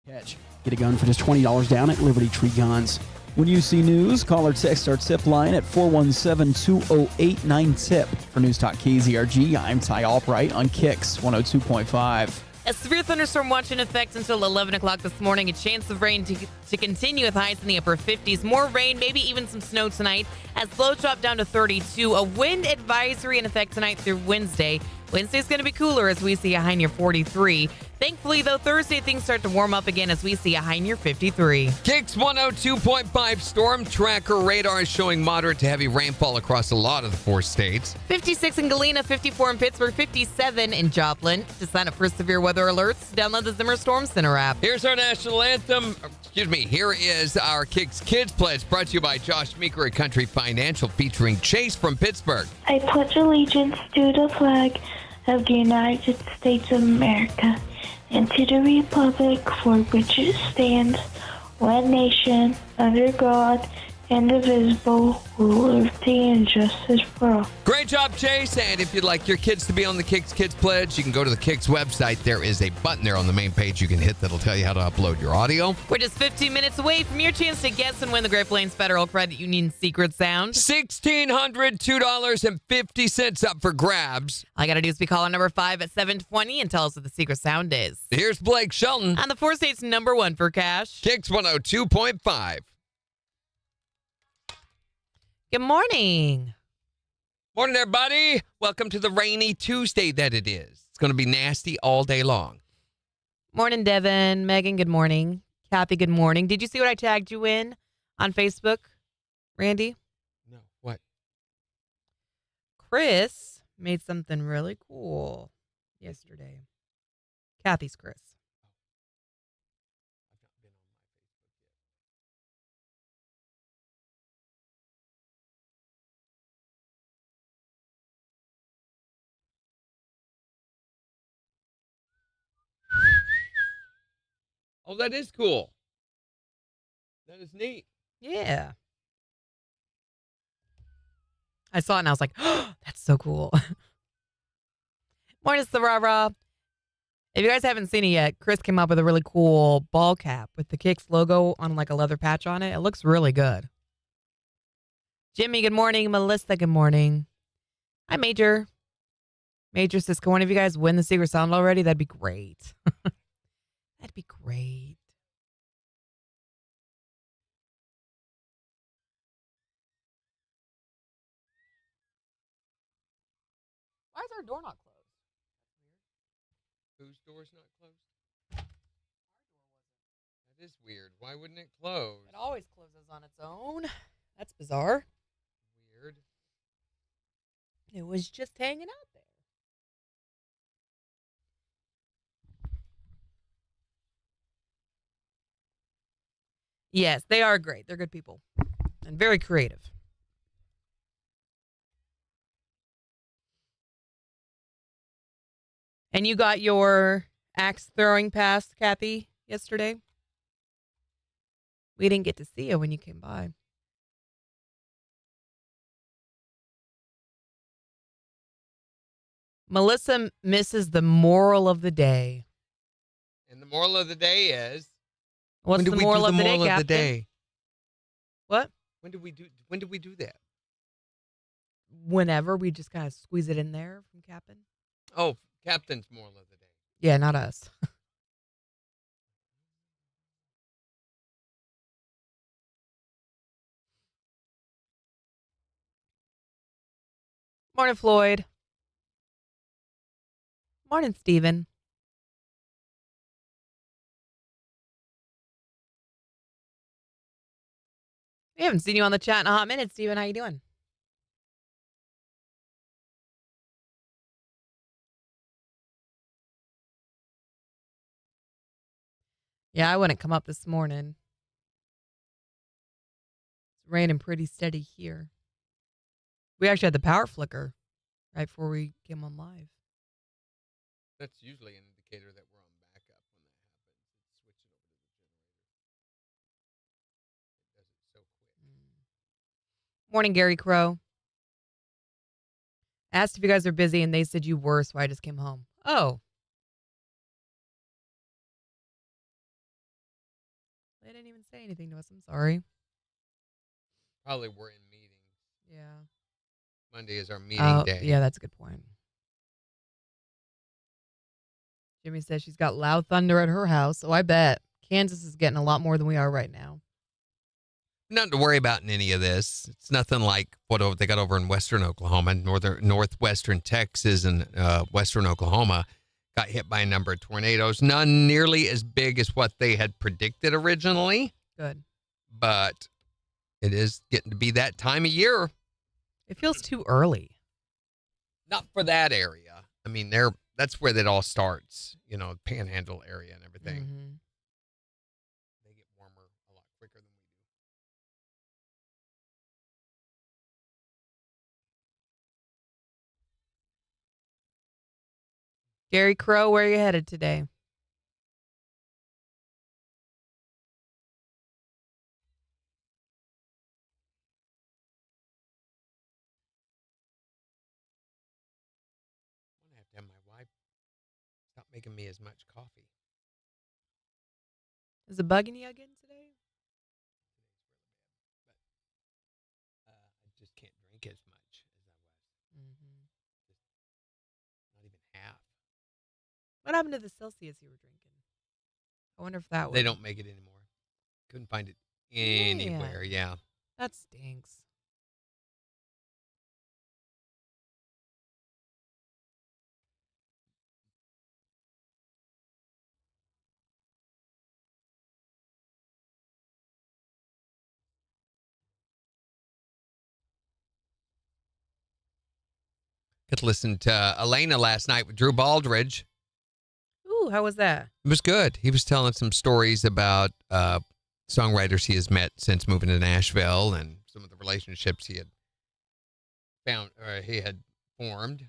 Catch. Get a gun for just $20 down at Liberty Tree Guns. When you see news, call or text our tip line at 417-208-9TIP. For News Talk KZRG, I'm Ty Albright on KIX 102.5. A severe thunderstorm watch in effect until 11 o'clock this morning. A chance of rain to continue with highs in the upper 50s. More rain, maybe even some snow tonight as lows drop down to 32. A wind advisory in effect tonight through Wednesday. Wednesday's going to be cooler as we see a high near 43. Thankfully, though, Thursday things start to warm up again as we see a high near 53. KIX 102.5 storm tracker radar is showing moderate to heavy rainfall across a lot of the 4 states. 56 in Galena, 54 in Pittsburgh, 57 in Joplin. To sign up for severe weather alerts, download the Zimmer Storm Center app. Here's our national anthem. Here is our KIX Kids Pledge brought to you by Josh Meeker at Country Financial featuring Chase from Pittsburgh. I pledge allegiance to the flag of the United States of America and to the republic for which it stands, one nation, under God, indivisible, with liberty and justice for all. Great job, Chase. And if you'd like your kids to be on the KIX Kids Pledge, you can go to the KIX website. There is a button there on the main page you can hit that'll tell you how to upload your audio. We're just 15 minutes away from your chance to guess and win the Great Plains Federal Credit Union Secret Sound. $1,602.50 up for grabs. All I got to do is be caller number 5 at 720 and tell us what the secret sound is. Here's Blake Shelton. On the 4 states number 1 for cash. KIX 102.5. Good morning. Morning, everybody. Welcome to the rainy Tuesday that it is. It's going to be nasty all day long. Morning, Devin. Megan, good morning. Kathy, good morning. Did you see what I tagged you in on Facebook, Randy? No, what? Chris made something really cool yesterday. Kathy's Chris. Oh, that is cool. That is neat. Yeah. I saw it and I was like, oh, that's so cool. Morning, Sarara. If you guys haven't seen it yet, Chris came up with a really cool ball cap with the KIX logo on like a leather patch on it. It looks really good. Jimmy, good morning. Melissa, good morning. Hi, Major. Major says, can one of you guys win the secret sound already? That'd be great. That'd be great. Why is our door not closed? Whose door's not closed? That is weird. Why wouldn't it close? It always closes on its own. That's bizarre. Weird. It was just hanging out there. Yes, they are great. They're good people and very creative. And you got your axe throwing pass, Kathy, yesterday? We didn't get to see you when you came by. Melissa misses the moral of the day. And the moral of the day is... What's the moral of the day, Captain? What? When did we do that? Whenever. We just kind of squeeze it in there from Captain. Oh, Captain's moral of the day. Yeah, not us. Morning, Floyd. Morning, Steven. We haven't seen you on the chat in a hot minute, Steven. How you doing? Yeah, I wouldn't come up this morning. It's raining pretty steady here. We actually had the power flicker right before we came on live. That's usually an indicator that we're on backup when that happens. Switch it over to the generator. It does it so quick. Morning, Gary Crow. Asked if you guys are busy, and they said you were, so I just came home. Oh. They didn't even say anything to us. I'm sorry. Probably we're in meetings. Yeah. Monday is our meeting day. Yeah, that's a good point. Jimmy says she's got loud thunder at her house. So I bet Kansas is getting a lot more than we are right now. Nothing to worry about in any of this. It's nothing like what they got over in western Oklahoma, northwestern Texas, and western Oklahoma got hit by a number of tornadoes. None nearly as big as what they had predicted originally. Good. But it is getting to be that time of year. It feels too early. Not for that area. I mean, that's where that all starts. You know, Panhandle area and everything. Mm-hmm. They get warmer a lot quicker than we do. Gary Crow, where are you headed today? I'm gonna have to have my wife stop making me as much coffee. Is it bugging you again today? I just can't drink as much as I was. Mm-hmm. Not even half. What happened to the Celsius you were drinking? I wonder if that They would. don't make it anymore. Couldn't find it anywhere. Man. Yeah. That stinks. Got to listen to Elena last night with Drew Baldridge. Ooh, how was that? It was good. He was telling some stories about songwriters he has met since moving to Nashville and some of the relationships he had found or he had formed.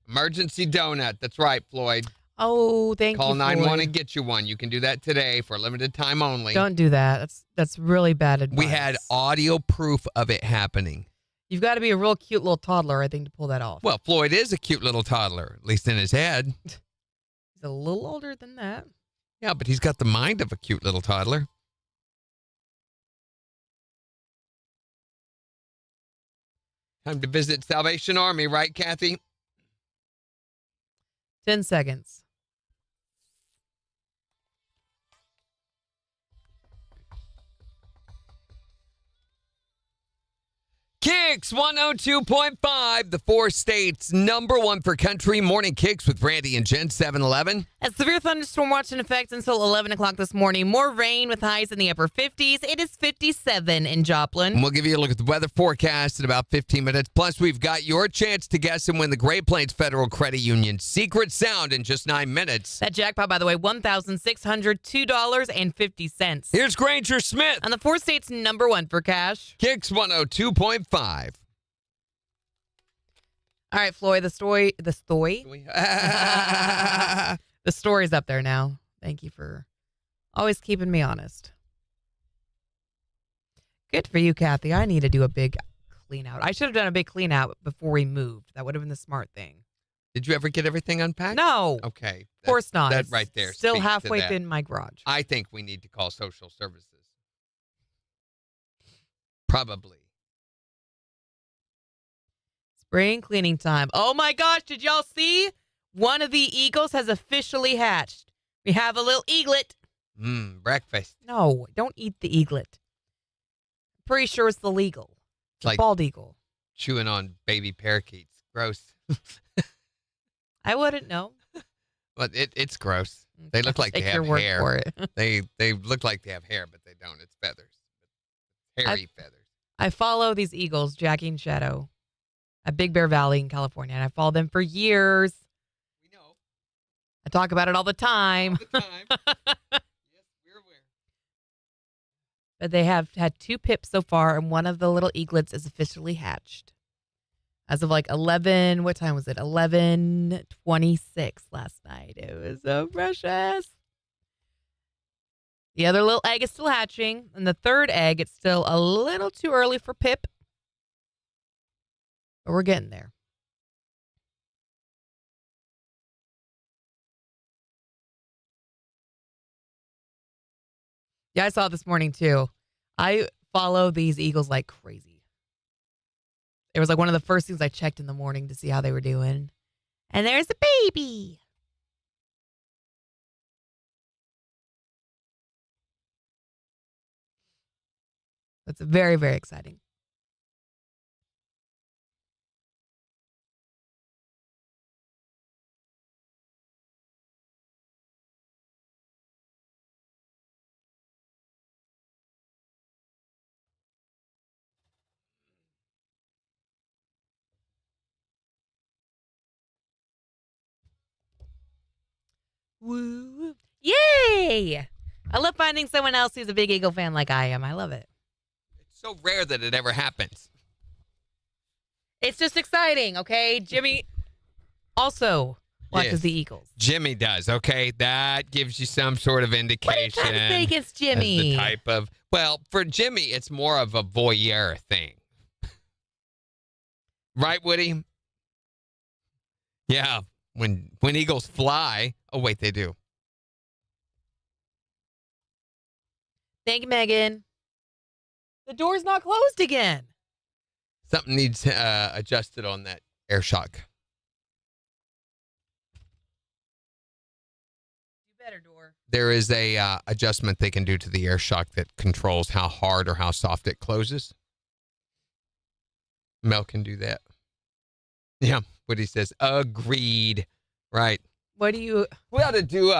Emergency donut. That's right, Floyd. Oh, thank Call you. 911 Floyd. and get you one. You can do that today for a limited time only. Don't do that. That's really bad advice. We had audio proof of it happening. You've got to be a real cute little toddler, I think, to pull that off. Well, Floyd is a cute little toddler, at least in his head. He's a little older than that. Yeah, but he's got the mind of a cute little toddler. Time to visit Salvation Army, right, Kathy? 10 seconds. KIX 102.5, the four states number one for country morning KIX with Randy and Jen 711. A severe thunderstorm watch in effect until 11 o'clock this morning. More rain with highs in the upper 50s. It is 57 in Joplin. And we'll give you a look at the weather forecast in about 15 minutes. Plus, we've got your chance to guess and win the Great Plains Federal Credit Union secret sound in just 9 minutes. That jackpot, by the way, $1,602.50. Here's Granger Smith. On the four states number one for cash. KIX 102.5. All right, Floyd, the story's up there now. Thank you for always keeping me honest. Good for you, Kathy. I need to do a big clean out. I should have done a big clean out before we moved. That would have been the smart thing. Did you ever get everything unpacked? No. Okay. Of course not. That It's right there. Still speaks to halfway that. in my garage. I think we need to call social services. Probably. Spring cleaning time. Oh my gosh, did y'all see? One of the eagles has officially hatched. We have a little eaglet. Breakfast. No, don't eat the eaglet. Pretty sure it's the legal. It's Like- a bald eagle. Chewing on baby parakeets. Gross. I wouldn't know. But it's gross. They look like they Take have your word hair. for it. They look like they have hair, but they don't. It's feathers. Hairy feathers. I follow these eagles, Jackie and Shadow, at Big Bear Valley in California, and I follow them for years. We know. I talk about it all the time. All the time. Yes, we're aware. But they have had 2 pips so far, and one of the little eaglets is officially hatched. As of like 11, what time was it? 11:26 last night. It was so precious. The other little egg is still hatching, and the third egg, it's still a little too early for Pip. But we're getting there. Yeah, I saw it this morning too. I follow these eagles like crazy. It was like one of the first things I checked in the morning to see how they were doing. And there's a baby. That's very, very exciting. Woo. Yay! I love finding someone else who's a big Eagle fan like I am. I love it. It's so rare that it ever happens. It's just exciting, okay? Jimmy also watches Yes. the Eagles. Jimmy does, okay? That gives you some sort of indication. What are you trying to say against as Jimmy? the type of, well, for Jimmy, it's more of a voyeur thing. Right, Woody? Yeah, when eagles fly. Oh, wait, they do. Thank you, Megan. The door's not closed again. Something needs adjusted on that air shock. You better, door. There is a adjustment they can do to the air shock that controls how hard or how soft it closes. Mel can do that. Yeah, what he says. Agreed. Right. What do you... We ought to do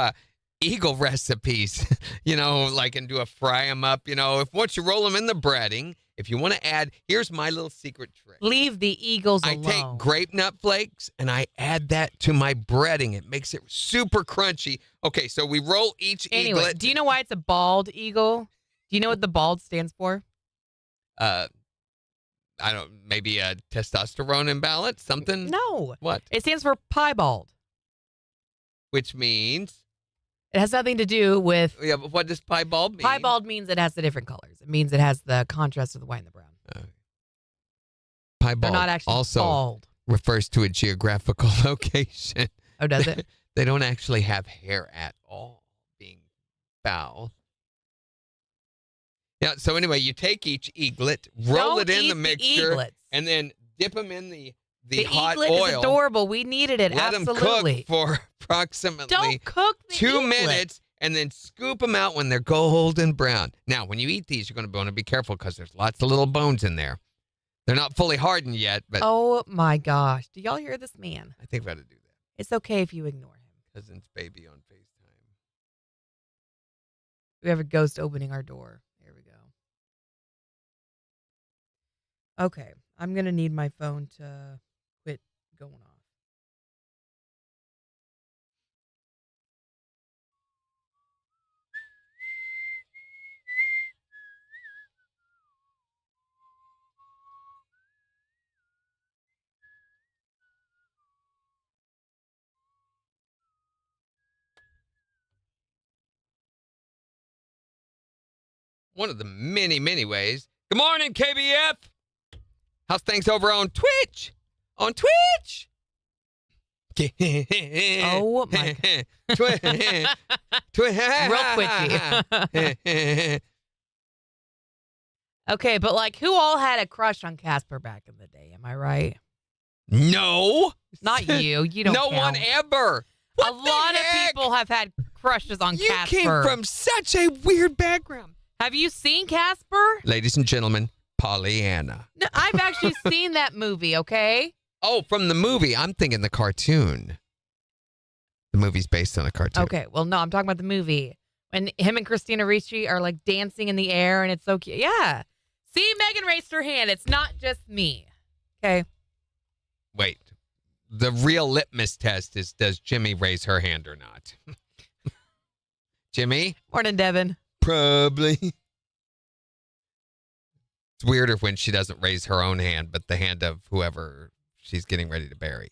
eagle recipes, and do a fry them up. If once you roll them in the breading, if you want to add, here's my little secret trick. Leave the Eagles I alone. take grape nut flakes and I add that to my breading. It makes it super crunchy. Okay, so we roll each Anyway, eaglet. do you know why it's a bald eagle? Do you know what the bald stands for? Maybe a testosterone imbalance, something? No. What? It stands for piebald. Which means? It has nothing to do with... Yeah, but what does piebald mean? Piebald means it has the different colors. It means it has the contrast of the white and the brown. Piebald They're not actually also bald. refers to a geographical location. Oh, does it? They don't actually have hair at all, being foul. Yeah, so anyway, you take each eaglet, roll Don't it in eat the mixture, eaglets. and then dip them in the The hot eaglet oil. is adorable. We needed it. Let Absolutely. them cook for approximately Don't cook the 2 eaglet. minutes, and then scoop them out when they're golden brown. Now, when you eat these, you're going to want to be careful because there's lots of little bones in there. They're not fully hardened yet, but Oh, my gosh. Do y'all hear this man? I think we ought to do that. It's okay if you ignore him. Cousin's baby on FaceTime. We have a ghost opening our door. There we go. Okay. I'm going to need my phone to quit going off. One of the many, many ways. Good morning, KBF. How's things over on Twitch? On Twitch? Oh, my Real Real quickie. Okay, but who all had a crush on Casper back in the day? Am I right? No. Not you. You don't No one count. ever. What A the lot of heck? people have had crushes on You Casper. came from such a weird background. Have you seen Casper? Ladies and gentlemen, Pollyanna. No, I've actually seen that movie, okay? Oh, from the movie. I'm thinking the cartoon. The movie's based on a cartoon. Okay, well, no, I'm talking about the movie. When him and Christina Ricci are dancing in the air and it's so cute. Yeah. See, Megan raised her hand. It's not just me. Okay. Wait. The real litmus test is, does Jimmy raise her hand or not? Jimmy? Morning, Devin. Probably. It's weirder when she doesn't raise her own hand, but the hand of whoever she's getting ready to bury.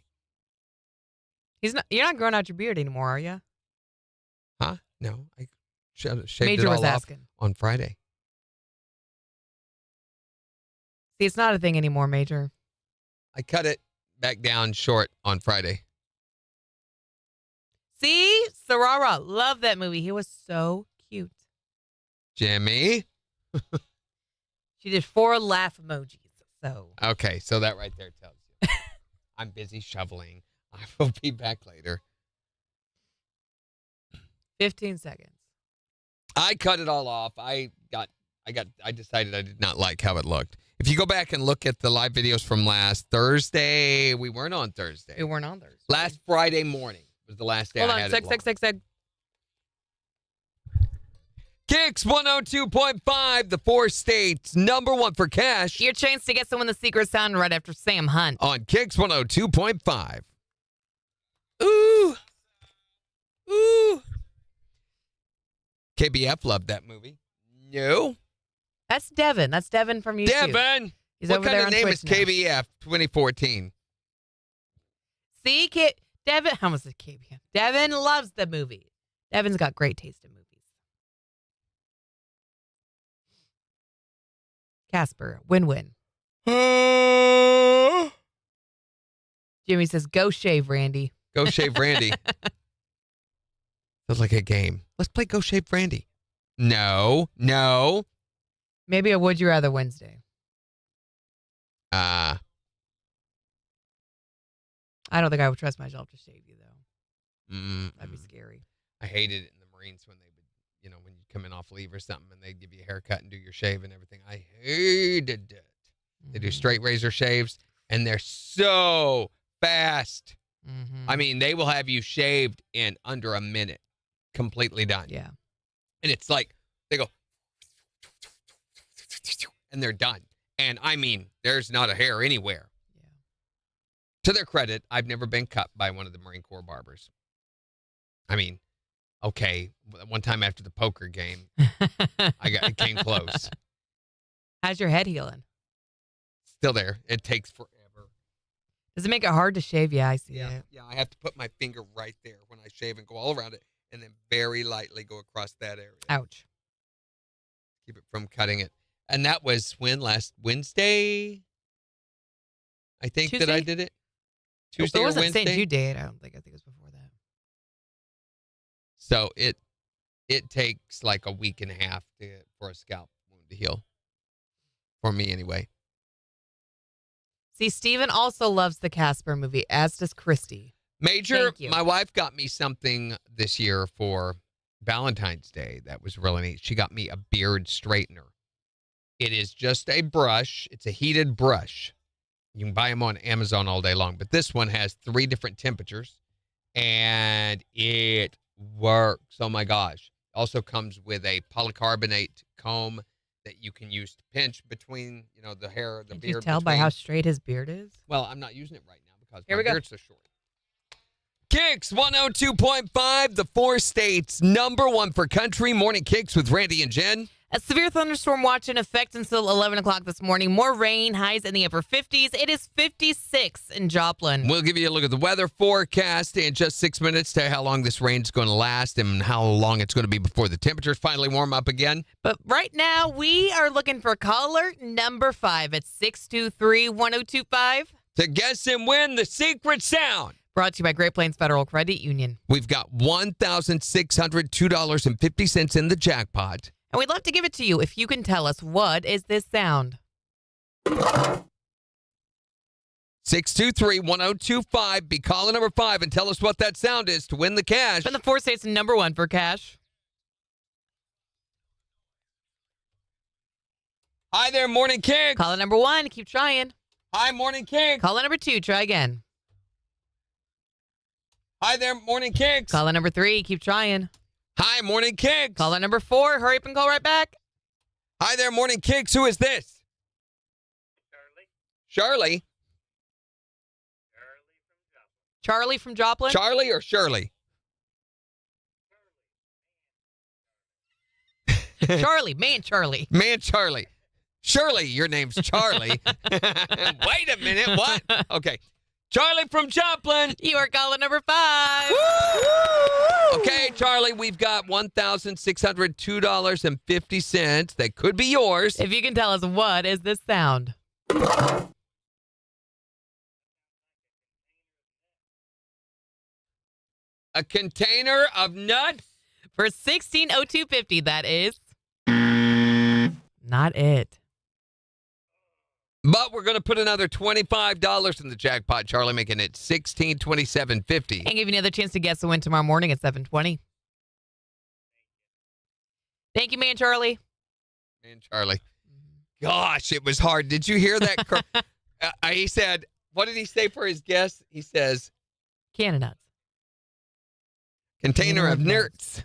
You're not growing out your beard anymore, are you? Huh? No. I shaved Major it all was off asking. on Friday. See, it's not a thing anymore, Major. I cut it back down short on Friday. See? Sarara. Love that movie. He was so cute. Jimmy. She did 4 laugh emojis. So Okay, so that right there tells you. I'm busy shoveling. I will be back later. 15 seconds. I cut it all off. I decided I did not like how it looked. If you go back and look at the live videos from last Thursday, we weren't on Thursday. We weren't on Thursday. Last Friday morning was the last day Hold I on. had Sec. it. KIX 102.5, the 4 states, number 1 for cash. Your chance to get someone the secret sound right after Sam Hunt. On KIX 102.5. Ooh. Ooh. KBF loved that movie. No. That's Devin. That's Devin from YouTube. Devin. He's what over kind there of on name Twitch is now. KBF 2014? See, Devin. How was it KBF? Devin loves the movie. Devin's got great taste in movies. Casper, win-win. Jimmy says, "Go shave, Randy." Go Shave Randy. Sounds like a game. Let's play Go Shave Randy. No. Maybe a Would You Rather Wednesday. Uh, I don't think I would trust myself to shave you, though. That'd be scary. I hated it in the Marines when they would, when you come in off leave or something and they'd give you a haircut and do your shave and everything. I hated it. They do straight razor shaves and they're so fast. Mm-hmm. I mean, they will have you shaved in under a minute, completely done. Yeah. And it's like they go and they're done. And I mean, there's not a hair anywhere. Yeah. To their credit, I've never been cut by one of the Marine Corps barbers. I mean, okay, one time after the poker game, it came close. How's your head healing? Still there. It takes forever. Does it make it hard to shave? Yeah, I see it. Yeah, I have to put my finger right there when I shave and go all around it and then very lightly go across that area. Ouch. Keep it from cutting it. And that was when? Last Wednesday? I think that I Tuesday? did it. Tuesday It or wasn't Wednesday? St. Jude Day. I think it was before that. So it takes like a week and a half for a scalp wound to heal. For me, anyway. See, Steven also loves the Casper movie, as does Christy. Major, Thank you. my wife got me something this year for Valentine's Day that was really neat. She got me a beard straightener. It is just a brush. It's a heated brush. You can buy them on Amazon all day long, but this one has 3 different temperatures, and it works. Oh, my gosh. Also comes with a polycarbonate comb that you can use to pinch between, the hair, the Can beard. you tell by how straight his beard is? Well, I'm not using it right now because Here my we go. beard's so short. KIX 102.5, the 4 states, number 1 for country. Morning KIX with Randy and Jen. A severe thunderstorm watch in effect until 11 o'clock this morning. More rain, highs in the upper 50s. It is 56 in Joplin. We'll give you a look at the weather forecast in just 6 minutes, tell you how long this rain's going to last and how long it's going to be before the temperatures finally warm up again. But right now, we are looking for caller number 5 at 623-1025. To guess and win the secret sound. Brought to you by Great Plains Federal Credit Union. We've got $1,602.50 in the jackpot. And we'd love to give it to you if you can tell us, what is this sound? 623-1025. Be caller number 5 and tell us what that sound is to win the cash. From the 4 states, number 1 for cash. Hi there, Morning KIX. Caller number 1, keep trying. Hi, Morning KIX. Caller number 2, try again. Hi there, Morning KIX. Caller number 3, keep trying. Hi, Morning KIX. Caller number 4, hurry up and call right back. Hi there, Morning KIX. Who is this? Charlie. Charlie from Joplin. Charlie or Shirley? Charlie, man Charlie. Man, Charlie. Shirley, your name's Charlie. Wait a minute, what? Okay. Charlie from Joplin. You are caller number 5. Okay, Charlie, we've got $1,602.50. That could be yours. If you can tell us, what is this sound? A container of nuts. For $1602.50, that is. Not it. But we're going to put another $25 in the jackpot, Charlie, making it $1627.50. And give you another chance to guess the win tomorrow morning at 7:20. Thank you, man, Charlie. Man, Charlie. Gosh, it was hard. Did you hear that? He said, what did he say for his guess? He says, Can of nuts. container of Nuts. nerds.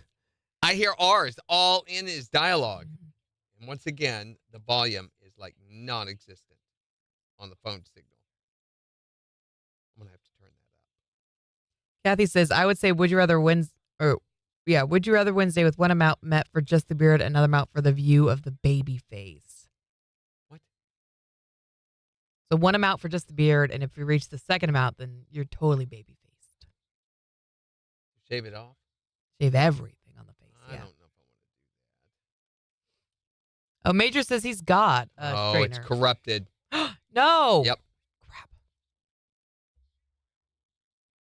I hear R's all in his dialogue. And once again, the volume is like non-existent on the phone signal. I'm going to have to turn that up. Kathy says, I would say, would you rather Wednesday with one amount met for just the beard, another amount for the view of the baby face. What? So one amount for just the beard, and if you reach the second amount, then you're totally baby faced. Shave it off? Shave everything on the face. I Yeah. don't know if I want to do Oh, Major says he's got a that. Oh, straightener. it's corrupted. No. Yep. Crap.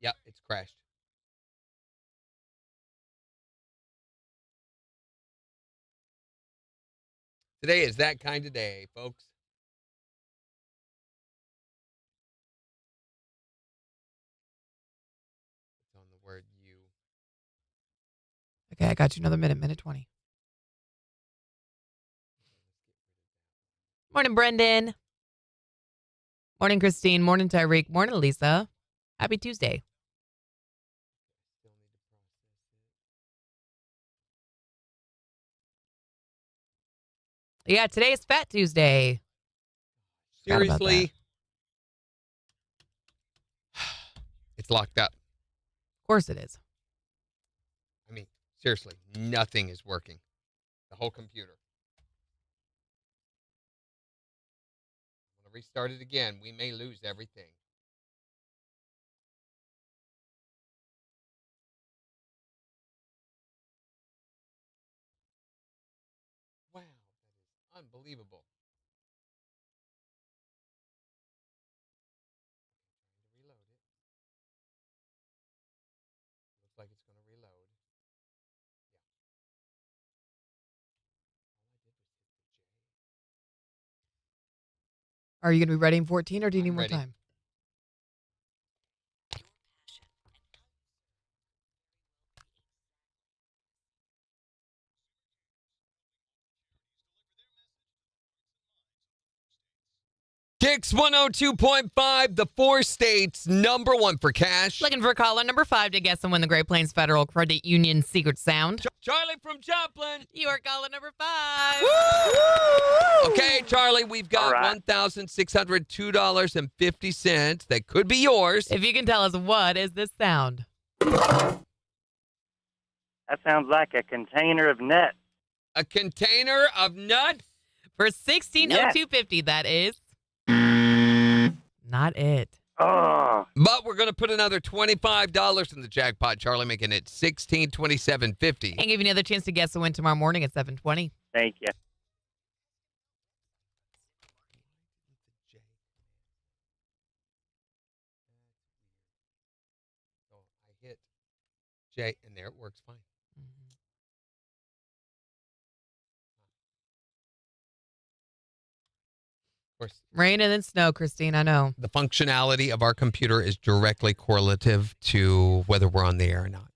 Yep, it's crashed. Today is that kind of day, folks. It's on the word you. Okay, I got you another minute 20. Morning, Brendan. Morning, Christine. Morning, Tyreek. Morning, Lisa. Happy Tuesday. Yeah, today is Fat Tuesday. Forgot about Seriously, it's locked up. Of course it is. I mean, seriously, nothing is working. The whole computer. I'm going to restart it again. We may lose everything. Wow, that is unbelievable. Trying to reload it. Looks like it's going to reload. Are you going to be ready in 14 or do you need I'm more ready. time? KIX 102.5, the 4 states, number 1 for cash. Looking for caller number 5 to guess and win the Great Plains Federal Credit Union secret sound. Charlie from Joplin. You are caller number 5. Okay, Charlie, we've got $1,602.50 that could be yours. If you can tell us what is this sound? That sounds like a container of nuts. A container of nuts. For $1602.50, that is not it. Oh, But we're going to put another $25 in the jackpot, Charlie, making it $1627.50. And give you another chance to guess the win tomorrow morning at 7:20. thank you. So I hit J, and there it works fine. Of course, Rain and then snow, Christine, I know. the functionality of our computer is directly correlative to whether we're on the air or not.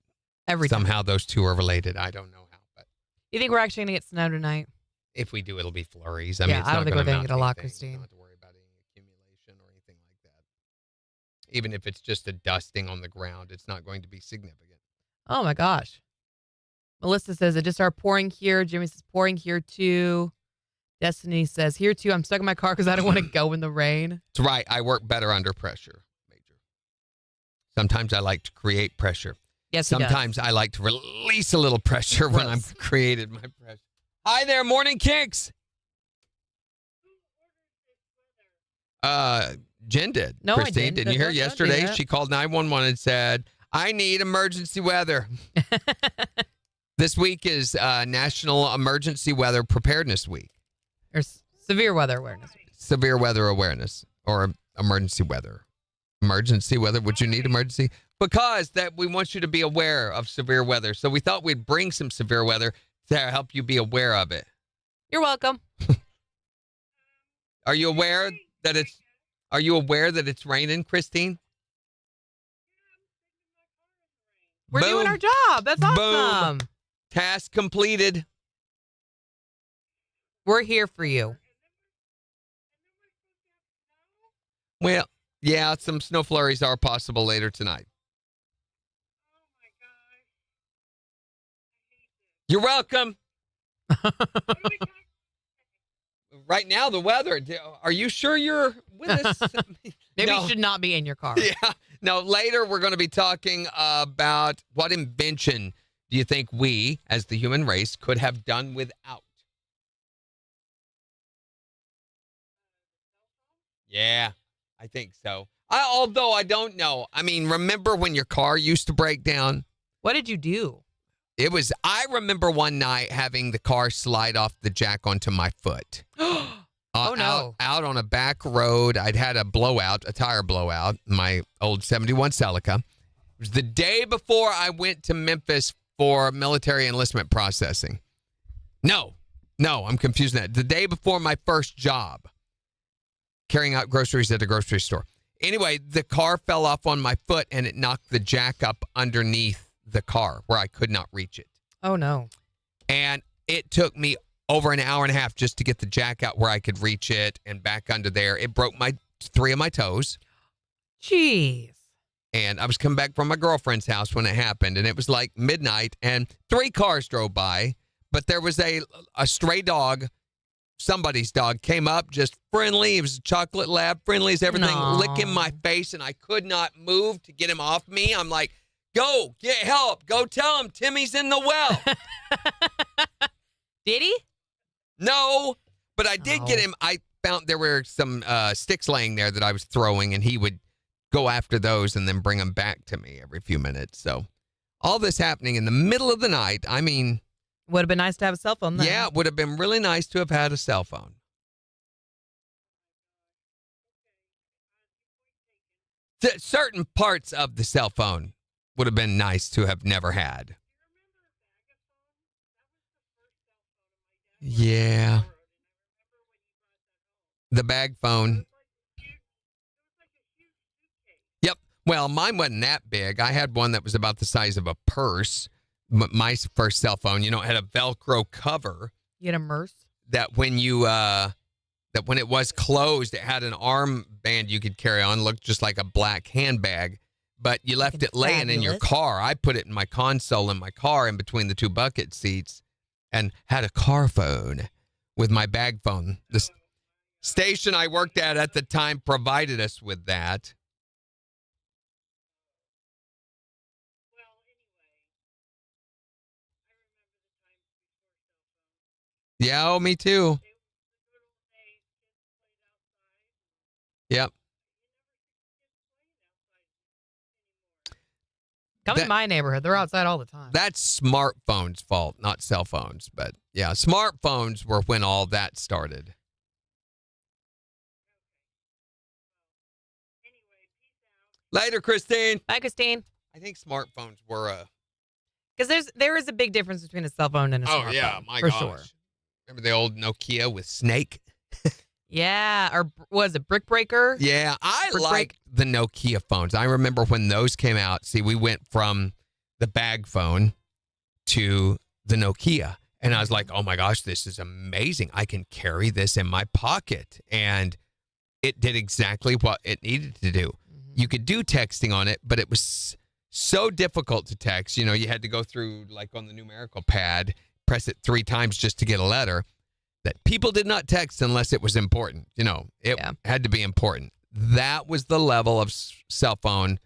Every time. Somehow those two are related. I don't know how, but You think we're actually going to get snow tonight? if we do, it'll be flurries. Yeah, I mean, it's I don't not think gonna we're gonna amount get a lot, anything. Christine. You don't have to worry about any accumulation or anything like that. Even if it's just a dusting on the ground, it's not going to be significant. Oh my gosh. Melissa says it just started pouring here. Jimmy says pouring here too. Destiny says here too. I'm stuck in my car because I don't want to go in the rain. That's right. I work better under pressure, Major. Sometimes I like to create pressure. Yes, he does. Sometimes I like to release a little pressure when I'm Gross. created my pressure. Hi there, morning kicks. Jen did. No, I Christine, didn't. you hear Don't do yesterday? that. She called 911 and said, I need emergency weather. This week is National Emergency Weather Preparedness Week. Or severe weather awareness. Severe weather awareness or emergency weather. Emergency weather. Would you need emergency? Because that we want you to be aware of severe weather. So we thought we'd bring some severe weather to help you be aware of it. You're welcome. Are you aware that it's raining, Christine? We're doing Boom. our job. That's awesome. Boom. Task completed. We're here for you. Well, yeah, some snow flurries are possible later tonight. You're welcome. Right now, the weather. Are you sure you're with us? Maybe No. you should not be in your car. Yeah. No, later we're going to be talking about what invention do you think we, as the human race, could have done without? Yeah, I think so. Although I don't know. I mean, remember when your car used to break down? What did you do? I remember one night having the car slide off the jack onto my foot. Oh, no. Out on a back road. I'd had a tire blowout, my old 71 Celica. It was the day before I went to Memphis for military enlistment processing. No, I'm confusing that. The day before my first job, carrying out groceries at a grocery store. Anyway, the car fell off on my foot and it knocked the jack up underneath the car where I could not reach it. Oh, no. And it took me over an hour and a half just to get the jack out where I could reach it and back under there. It broke 3 of my toes. Jeez. And I was coming back from my girlfriend's house when it happened. And it was like midnight and 3 cars drove by. But there was a stray dog, somebody's dog, came up just friendly. It was a chocolate lab, friendly as everything, No. licking my face. And I could not move to get him off me. I'm like, go, get help. Go tell him Timmy's in the well. Did he? No, but I did get Oh. him. I found there were some sticks laying there that I was throwing, and he would go after those and then bring them back to me every few minutes. So all this happening in the middle of the night. I mean, Would have been nice to have a cell phone then. yeah, it would have been really nice to have had a cell phone. Certain parts of the cell phone would have been nice to have never had. Yeah. The bag phone. Yep. Well, mine wasn't that big. I had one that was about the size of a purse. My first cell phone, it had a Velcro cover You had a Merce? that when it was closed, it had an armband you could carry on, looked just like a black handbag, but you left it laying in your Fabulous. car. I put it in my console in my car in between the 2 bucket seats and had a car phone with my bag phone. The station I worked at the time provided us with that. Yeah, oh, me too. Yep. Come That- in my neighborhood. They're outside all the time. That's smartphones' fault, not cell phones. But yeah, smartphones were when all that started. Later, Christine. Bye, Christine. I think smartphones were Because there is a big difference between a cell phone and a smartphone. For sure. Remember the old Nokia with Snake? Yeah, or was it Brick Breaker? Yeah, I Brick like the Nokia phones. I remember when those came out. See, we went from the bag phone to the Nokia. And I was like, oh my gosh, this is amazing. I can carry this in my pocket. And it did exactly what it needed to do. You could do texting on it, but it was so difficult to text. You had to go through, like on the numerical pad, press it 3 times just to get a letter, that people did not text unless it was important. It had to be important. That was the level of cell phone.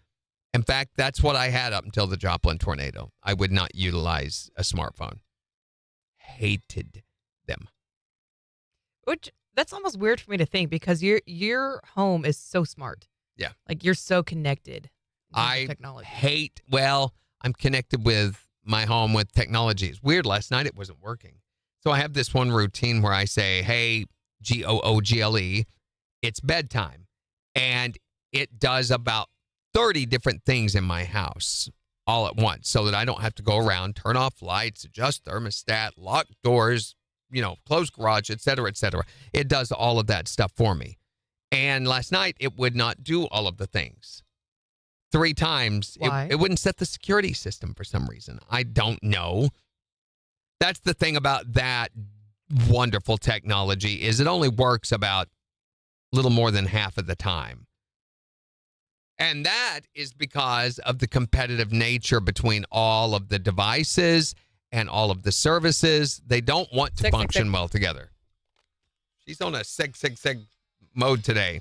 In fact, that's what I had up until the Joplin tornado. I would not utilize a smartphone. Hated them. Which that's almost weird for me to think because your home is so smart. Yeah. Like you're so connected. I Technology. I'm connected with my home with technology. It's weird. Last night it wasn't working. So I have this one routine where I say, hey, GOOGLE, it's bedtime. And it does about 30 different things in my house all at once so that I don't have to go around, turn off lights, adjust thermostat, lock doors, close garage, et cetera, et cetera. It does all of that stuff for me. And last night, it would not do all of the things. 3 times, Why? it wouldn't set the security system for some reason. I don't know. That's the thing about that wonderful technology is it only works about a little more than half of the time. And that is because of the competitive nature between all of the devices and all of the services. They don't want to function well together. She's on a sig mode today.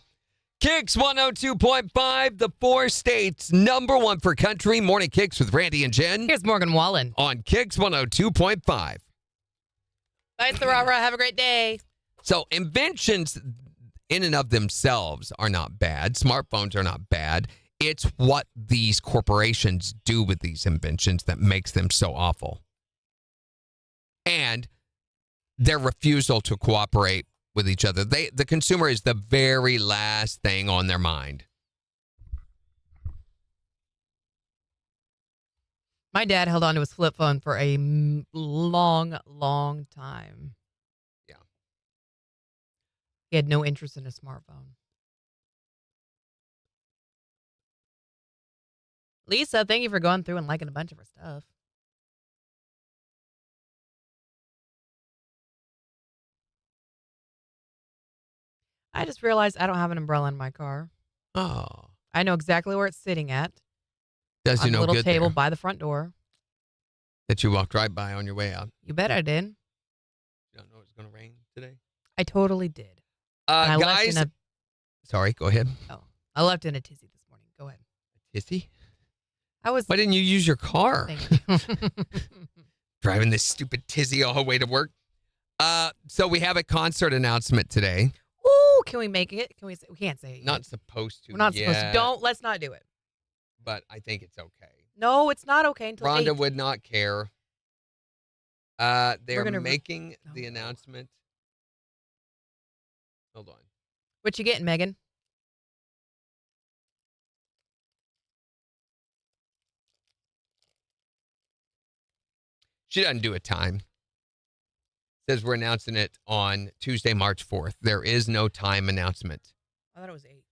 KIX 102.5, the 4 states, #1 for country. Morning KIX with Randy and Jen. Here's Morgan Wallen. On KIX 102.5. Bye, Sarara. Have a great day. So inventions in and of themselves are not bad. Smartphones are not bad. It's what these corporations do with these inventions that makes them so awful. And their refusal to cooperate with each other. The consumer is the very last thing on their mind. My dad held on to his flip phone for a long, long time. Yeah. He had no interest in a smartphone. Lisa, thank you for going through and liking a bunch of her stuff. I just realized I don't have an umbrella in my car. Oh. I know exactly where it's sitting at. Does you On no a little good table there by the front door. that you walked right by on your way out? You bet I did. You don't know it's going to rain today? I totally did. And I left Guys, in sorry, go ahead. I left in a tizzy this morning. Go ahead. Tizzy? I was. Why didn't you use your car? Thank you. Driving this stupid tizzy all the way to work. So we have a concert announcement today. Ooh, can we make it? Can we say? We can't say it yet. Not supposed to. We're not supposed to. yet, Let's not do it. But I think it's okay. No, it's not okay until Rhonda 8. would not care. They're gonna making No. the announcement. Hold on. What you getting, Megan? She doesn't do a time. Says we're announcing it on Tuesday, March 4th. There is no time announcement. I thought it was 8.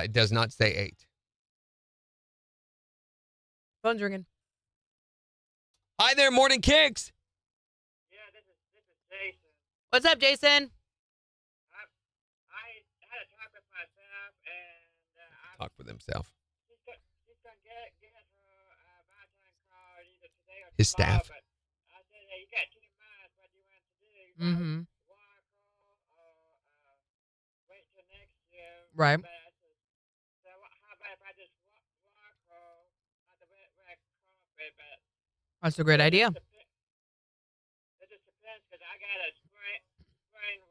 It does not say 8. Phone's ringing. Hi there, Morning KIX. Yeah, this is Jason. What's up, Jason? I had a talk with myself, and Talk with himself. she's gonna get her Valentine card either today or His tomorrow, staff. But I said, hey, you got 2 months. What do you want to do? Mm-hmm. Walk or wait till next year. Right. But I said, so how about if I just walk on the red carpet? But That's a great idea. it just depends because I got a sprained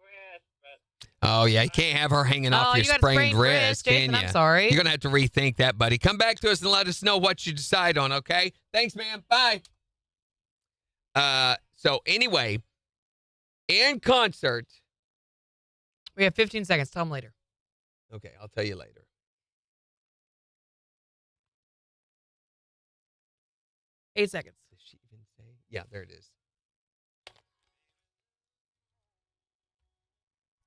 wrist, but. Oh, yeah. You can't have her hanging off your you got a sprained wrist, Jason. can you? I'm sorry. You're going to have to rethink that, buddy. Come back to us and let us know what you decide on, okay? Thanks, man. Bye. So anyway, in concert. We have 15 seconds. Tell them later. Okay, I'll tell you later. Eight seconds. Does she even say? Yeah, there it is.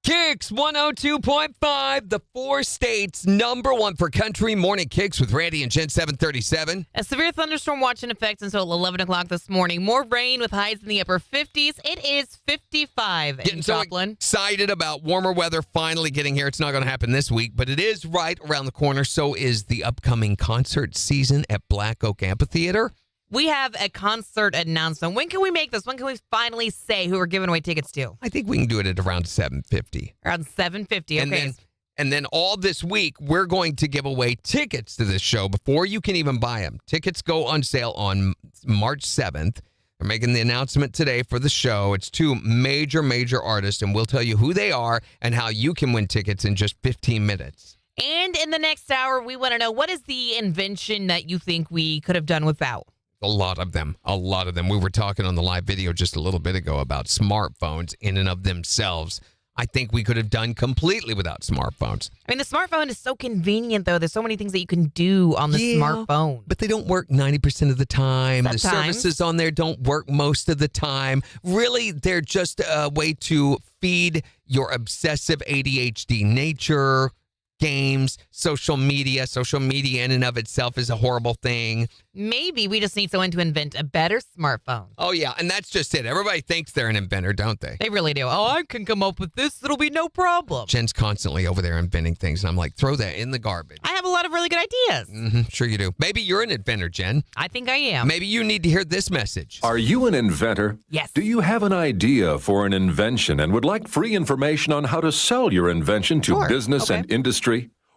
KIX 102.5, the 4 states, #1 for country. Morning KIX with Randy and Jen, 737. A severe thunderstorm watch in effect until 11 o'clock this morning. More rain with highs in the upper 50s. It is 55 in Getting so Joplin. excited about warmer weather finally getting here. It's not going to happen this week, but it is right around the corner. So is the upcoming concert season at Black Oak Amphitheater. We have a concert announcement. When can we make this? When can we finally say who we're giving away tickets to? I think we can do it at around 7:50. Around 7:50. Okay. And then all this week, we're going to give away tickets to this show before you can even buy them. Tickets go on sale on March 7th. We're making the announcement today for the show. It's 2 major artists, and we'll tell you who they are and how you can win tickets in just 15 minutes. And in the next hour, we want to know, what is the invention that you think we could have done without? A lot of them. We were talking on the live video just a little bit ago about smartphones in and of themselves I think we could have done completely without smartphones. I mean, the smartphone is so convenient, though. There's so many things that you can do on the smartphone. But they don't work 90% of the time. The Sometimes. services on there don't work most of the time. Really, they're just a way to feed your obsessive ADHD nature. Games, social media. Social media in and of itself is a horrible thing. Maybe we just need someone to invent a better smartphone. Oh, yeah. And that's just it. Everybody thinks they're an inventor, don't they? They really do. Oh, I can come up with this. It'll be no problem. Jen's constantly over there inventing things. And I'm like, throw that in the garbage. I have a lot of really good ideas. Sure you do. Maybe you're an inventor, Jen. I think I am. Maybe you need to hear this message. Are you an inventor? Yes. Do you have an idea for an invention and would like free information on how to sell your invention to Sure. business Okay. and industry?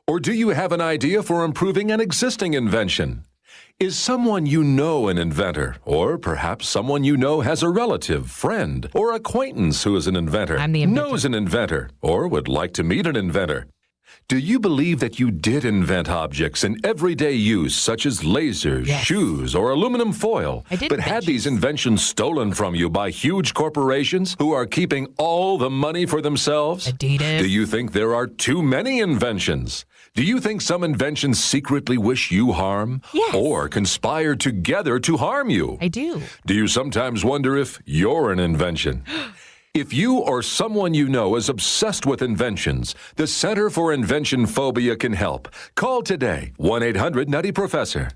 Or do you have an idea for improving an existing invention? Is someone you know an inventor? Or perhaps someone you know has a relative, friend, or acquaintance who is an inventor, I'm the inventor. knows an inventor, or would like to meet an inventor? Do you believe that you did invent objects in everyday use, such as lasers, Yes. shoes, or aluminum foil, I did but invent had these shoes. inventions stolen from you by huge corporations who are keeping all the money for themselves? Adidas. Do you think there are too many inventions? Do you think some inventions secretly wish you harm? Yes. Or conspire together to harm you? I do. Do you sometimes wonder if you're an invention? If you or someone you know is obsessed with inventions, the Center for Invention Phobia can help. Call today, 1-800-NUTTY-PROFESSOR.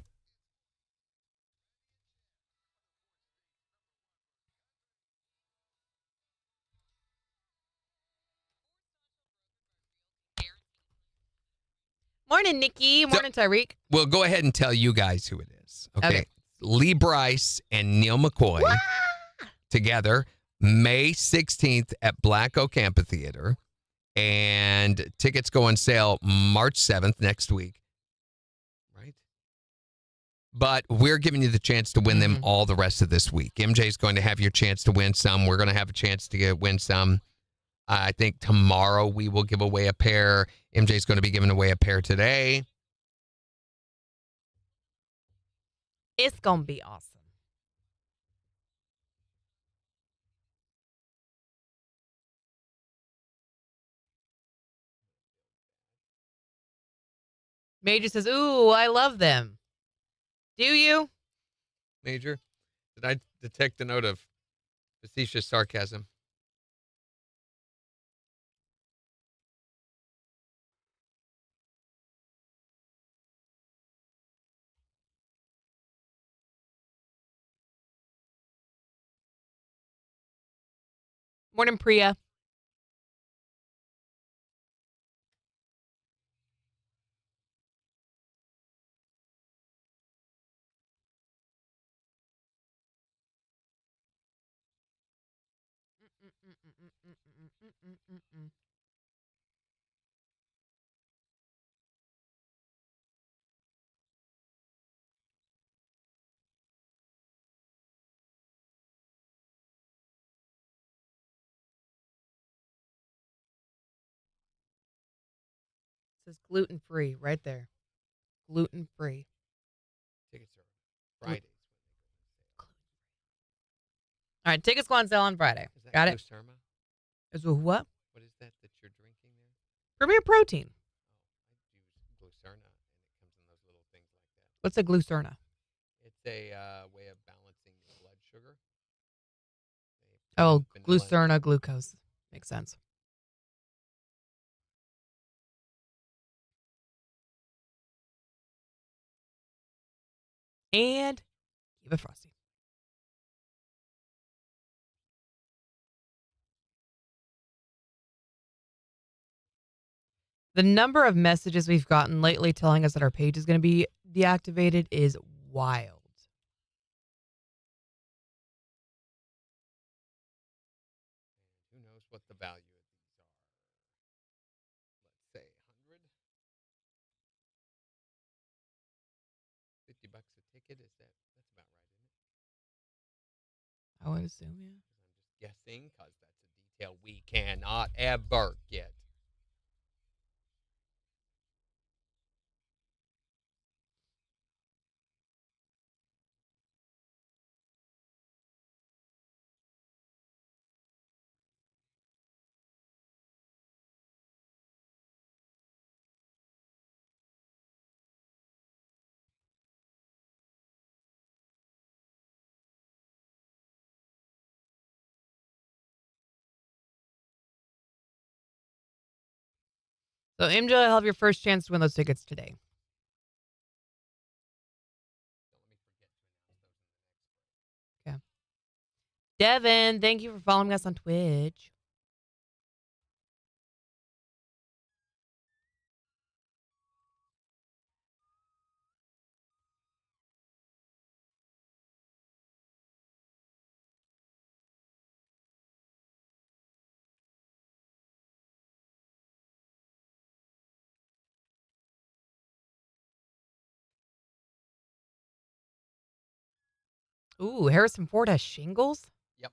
Morning, Nikki. Morning, Tyreek. Well, go ahead and tell you guys who it is. Okay. Lee Bryce and Neil McCoy together May 16th at Black Oak Amphitheater. And tickets go on sale March 7th next week. Right? But we're giving you the chance to win them all the rest of this week. MJ's going to have your chance to win some. We're going to have a chance to win some. I think tomorrow we will give away a pair. MJ's going to be giving away a pair today. It's going to be awesome. Major says, ooh, I love them. Do you? Major, did I detect a note of facetious sarcasm? Morning, Priya. It says gluten free right there. Gluten free. Tickets are Fridays. All right, tickets go on sale on Friday. Is that Got it? Glucerma? Is it what? What is that you're drinking there? Premier Protein. I use Glucerna, and it comes in those little things like that. What's a glucerna? It's a way of balancing your blood sugar. Oh, Vanilla. glucerna glucose. Makes sense. And keep it frosty. The number of messages we've gotten lately telling us that our page is going to be deactivated is wild. Who knows what the value of these are? Let's say 100. $50 a ticket. That's about right, isn't it? I would assume, yeah. I'm just guessing because that's a detail we cannot ever get. So, MJ, you'll have your first chance to win those tickets today. Okay. Devin, thank you for following us on Twitch. Ooh, Harrison Ford has shingles? Yep.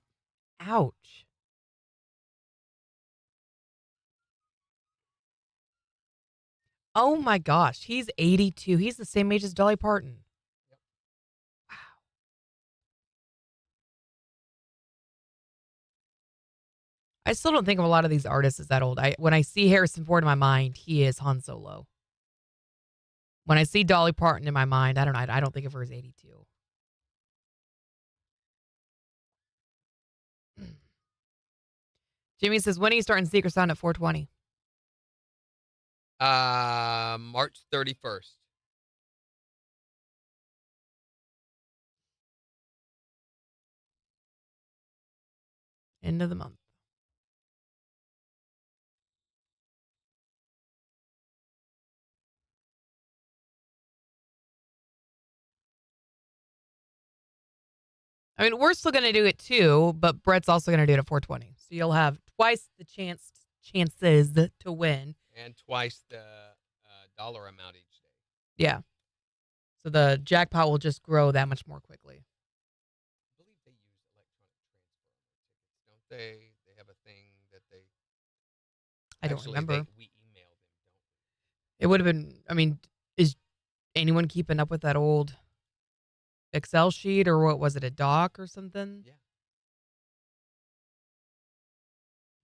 Ouch. Oh my gosh, he's 82. He's the same age as Dolly Parton. Yep. Wow. I still don't think of a lot of these artists as that old. When I see Harrison Ford in my mind, he is Han Solo. When I see Dolly Parton in my mind, I don't know. I don't think of her as 82. Jimmy says, when are you starting Secret Sound at 420? March 31st. End of the month. I mean, we're still going to do it too, but Brett's also going to do it at 420. So you'll have twice the chances to win. And twice the dollar amount each day. Yeah. So the jackpot will just grow that much more quickly. I believe they use electronic transfer on their tickets, don't they? They have a thing that they. I don't remember. We email them, don't we? It would have been, I mean, is anyone keeping up with that old Excel sheet, or what was it, a doc or something? Yeah.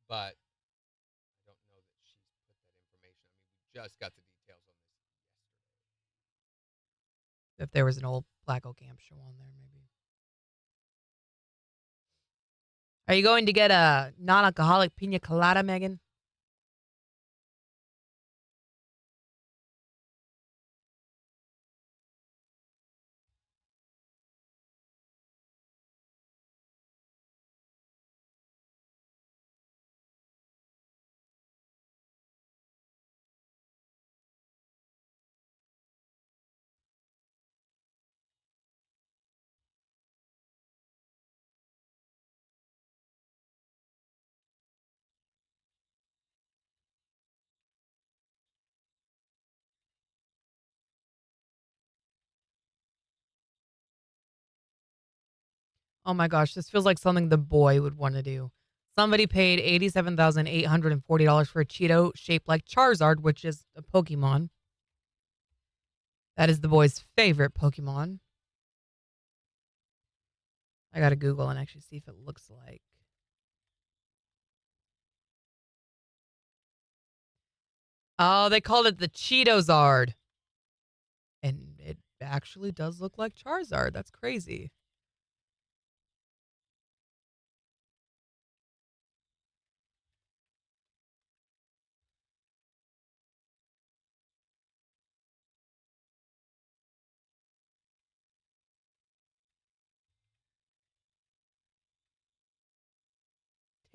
But I don't know that she's put that information. I mean, we just got the details on this yesterday. If there was an old Black Oak Camp show on there, maybe. Are you going to get a non-alcoholic pina colada, Megan? Oh my gosh, this feels like something the boy would want to do. Somebody paid $87,840 for a Cheeto shaped like Charizard, which is a Pokemon. That is the boy's favorite Pokemon. I gotta Google and actually see if it looks like. Oh, they called it the Cheetozard. And it actually does look like Charizard. That's crazy.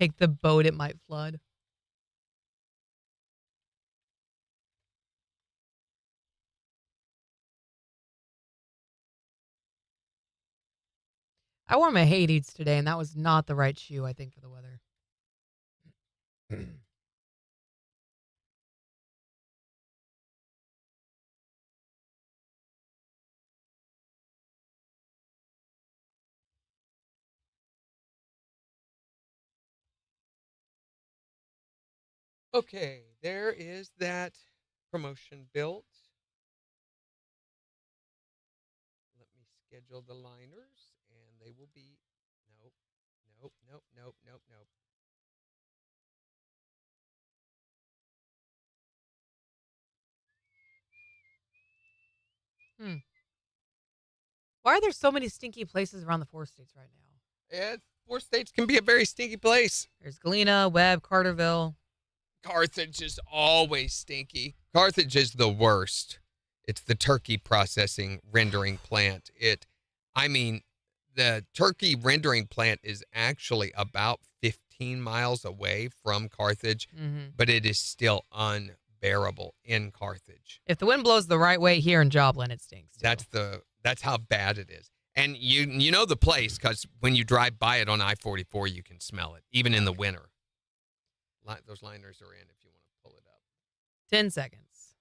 Take the boat, it might flood. I wore my Hades today, and that was not the right shoe, I think, for the weather. Okay, there is that promotion built. Let me schedule the liners, and they will be. Nope, nope, nope, nope, nope, nope. Why are there so many stinky places around the 4 states right now? Yeah, 4 states can be a very stinky place. There's Galena, Webb, Carterville. Carthage is always stinky. Carthage is the worst. It's the turkey processing rendering plant. The turkey rendering plant is actually about 15 miles away from Carthage, but it is still unbearable in Carthage. If the wind blows the right way here in Joplin, it stinks. That's how bad it is. And you know the place because when you drive by it on I-44, you can smell it, even in the winter. Those liners are in if you want to pull it up. 10 seconds.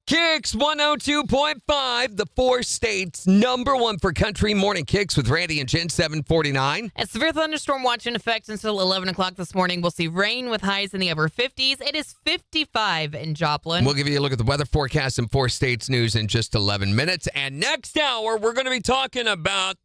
KIX 102.5, the 4 states number 1 for country morning KIX with Randy and Jen 749. A severe thunderstorm watch in effect until 11 o'clock this morning. We'll see rain with highs in the upper 50s. It is 55 in Joplin. We'll give you a look at the weather forecast and 4 states news in just 11 minutes. And next hour, we're going to be talking about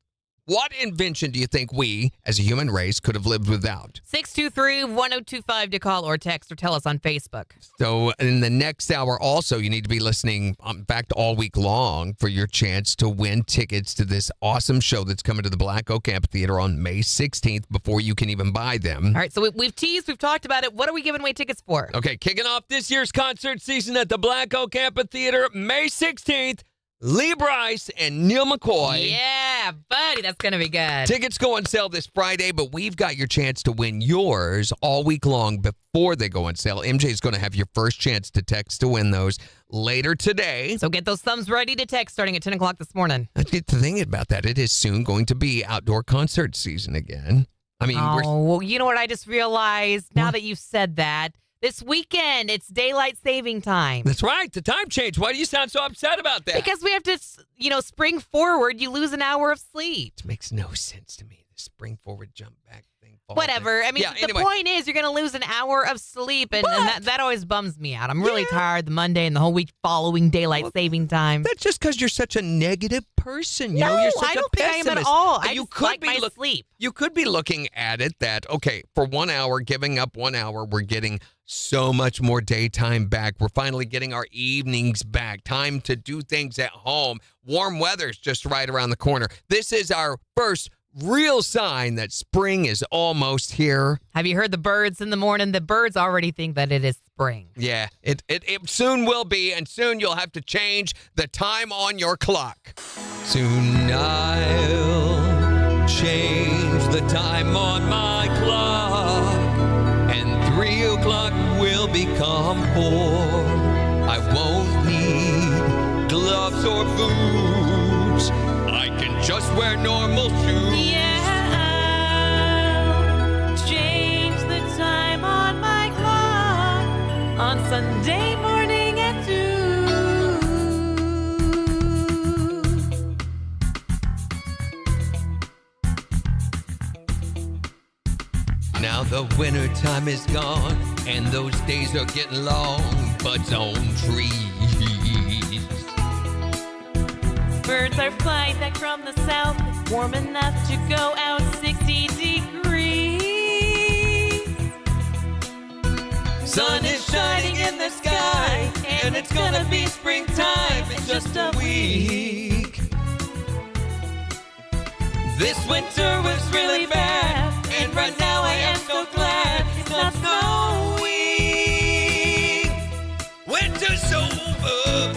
what invention do you think we, as a human race, could have lived without? 623-1025 to call or text or tell us on Facebook. So in the next hour also, you need to be listening, in fact, all week long for your chance to win tickets to this awesome show that's coming to the Black Oak Amphitheater on May 16th before you can even buy them. All right, so we've teased, we've talked about it. What are we giving away tickets for? Okay, kicking off this year's concert season at the Black Oak Amphitheater, May 16th. Lee Bryce and Neil McCoy. Yeah, buddy, that's going to be good. Tickets go on sale this Friday, but we've got your chance to win yours all week long before they go on sale. MJ's going to have your first chance to text to win those later today. So get those thumbs ready to text starting at 10 o'clock this morning. Let's get to thinking about that. It is soon going to be outdoor concert season again. I mean, well, you know what I just realized now that you've said that? This weekend, it's daylight saving time. That's right. The time change. Why do you sound so upset about that? Because we have to, spring forward. You lose an hour of sleep. It makes no sense to me. The spring forward, jump back thing. Whatever. Thing. I mean, anyway. The point is you're going to lose an hour of sleep, and that always bums me out. I'm really tired the Monday and the whole week following daylight saving time. That's just because you're such a negative person. No, you're such I don't a think I am pessimist. at all. And I just like my sleep. You could be looking at it that, okay, for 1 hour, giving up 1 hour, we're getting so much more daytime back. We're finally getting our evenings back. Time to do things at home. Warm weather's just right around the corner. This is our first real sign that spring is almost here. Have you heard the birds in the morning? The birds already think that it is spring. Yeah, it soon will be, and soon you'll have to change the time on your clock. Soon I'll change the time on my clock, and 3 o'clock will become 4. I won't need gloves or boots. I can just wear normal shoes. Yeah, I'll change the time on my clock on Sunday morning at 2. Now the winter time is gone, and those days are getting long. Buds on trees. Birds are flying back from the south, warm enough to go out 60 degrees. Sun is shining in the sky, and it's gonna be springtime in just a week. This winter was really bad, and right now I am so glad it's not snowing. Winter's over.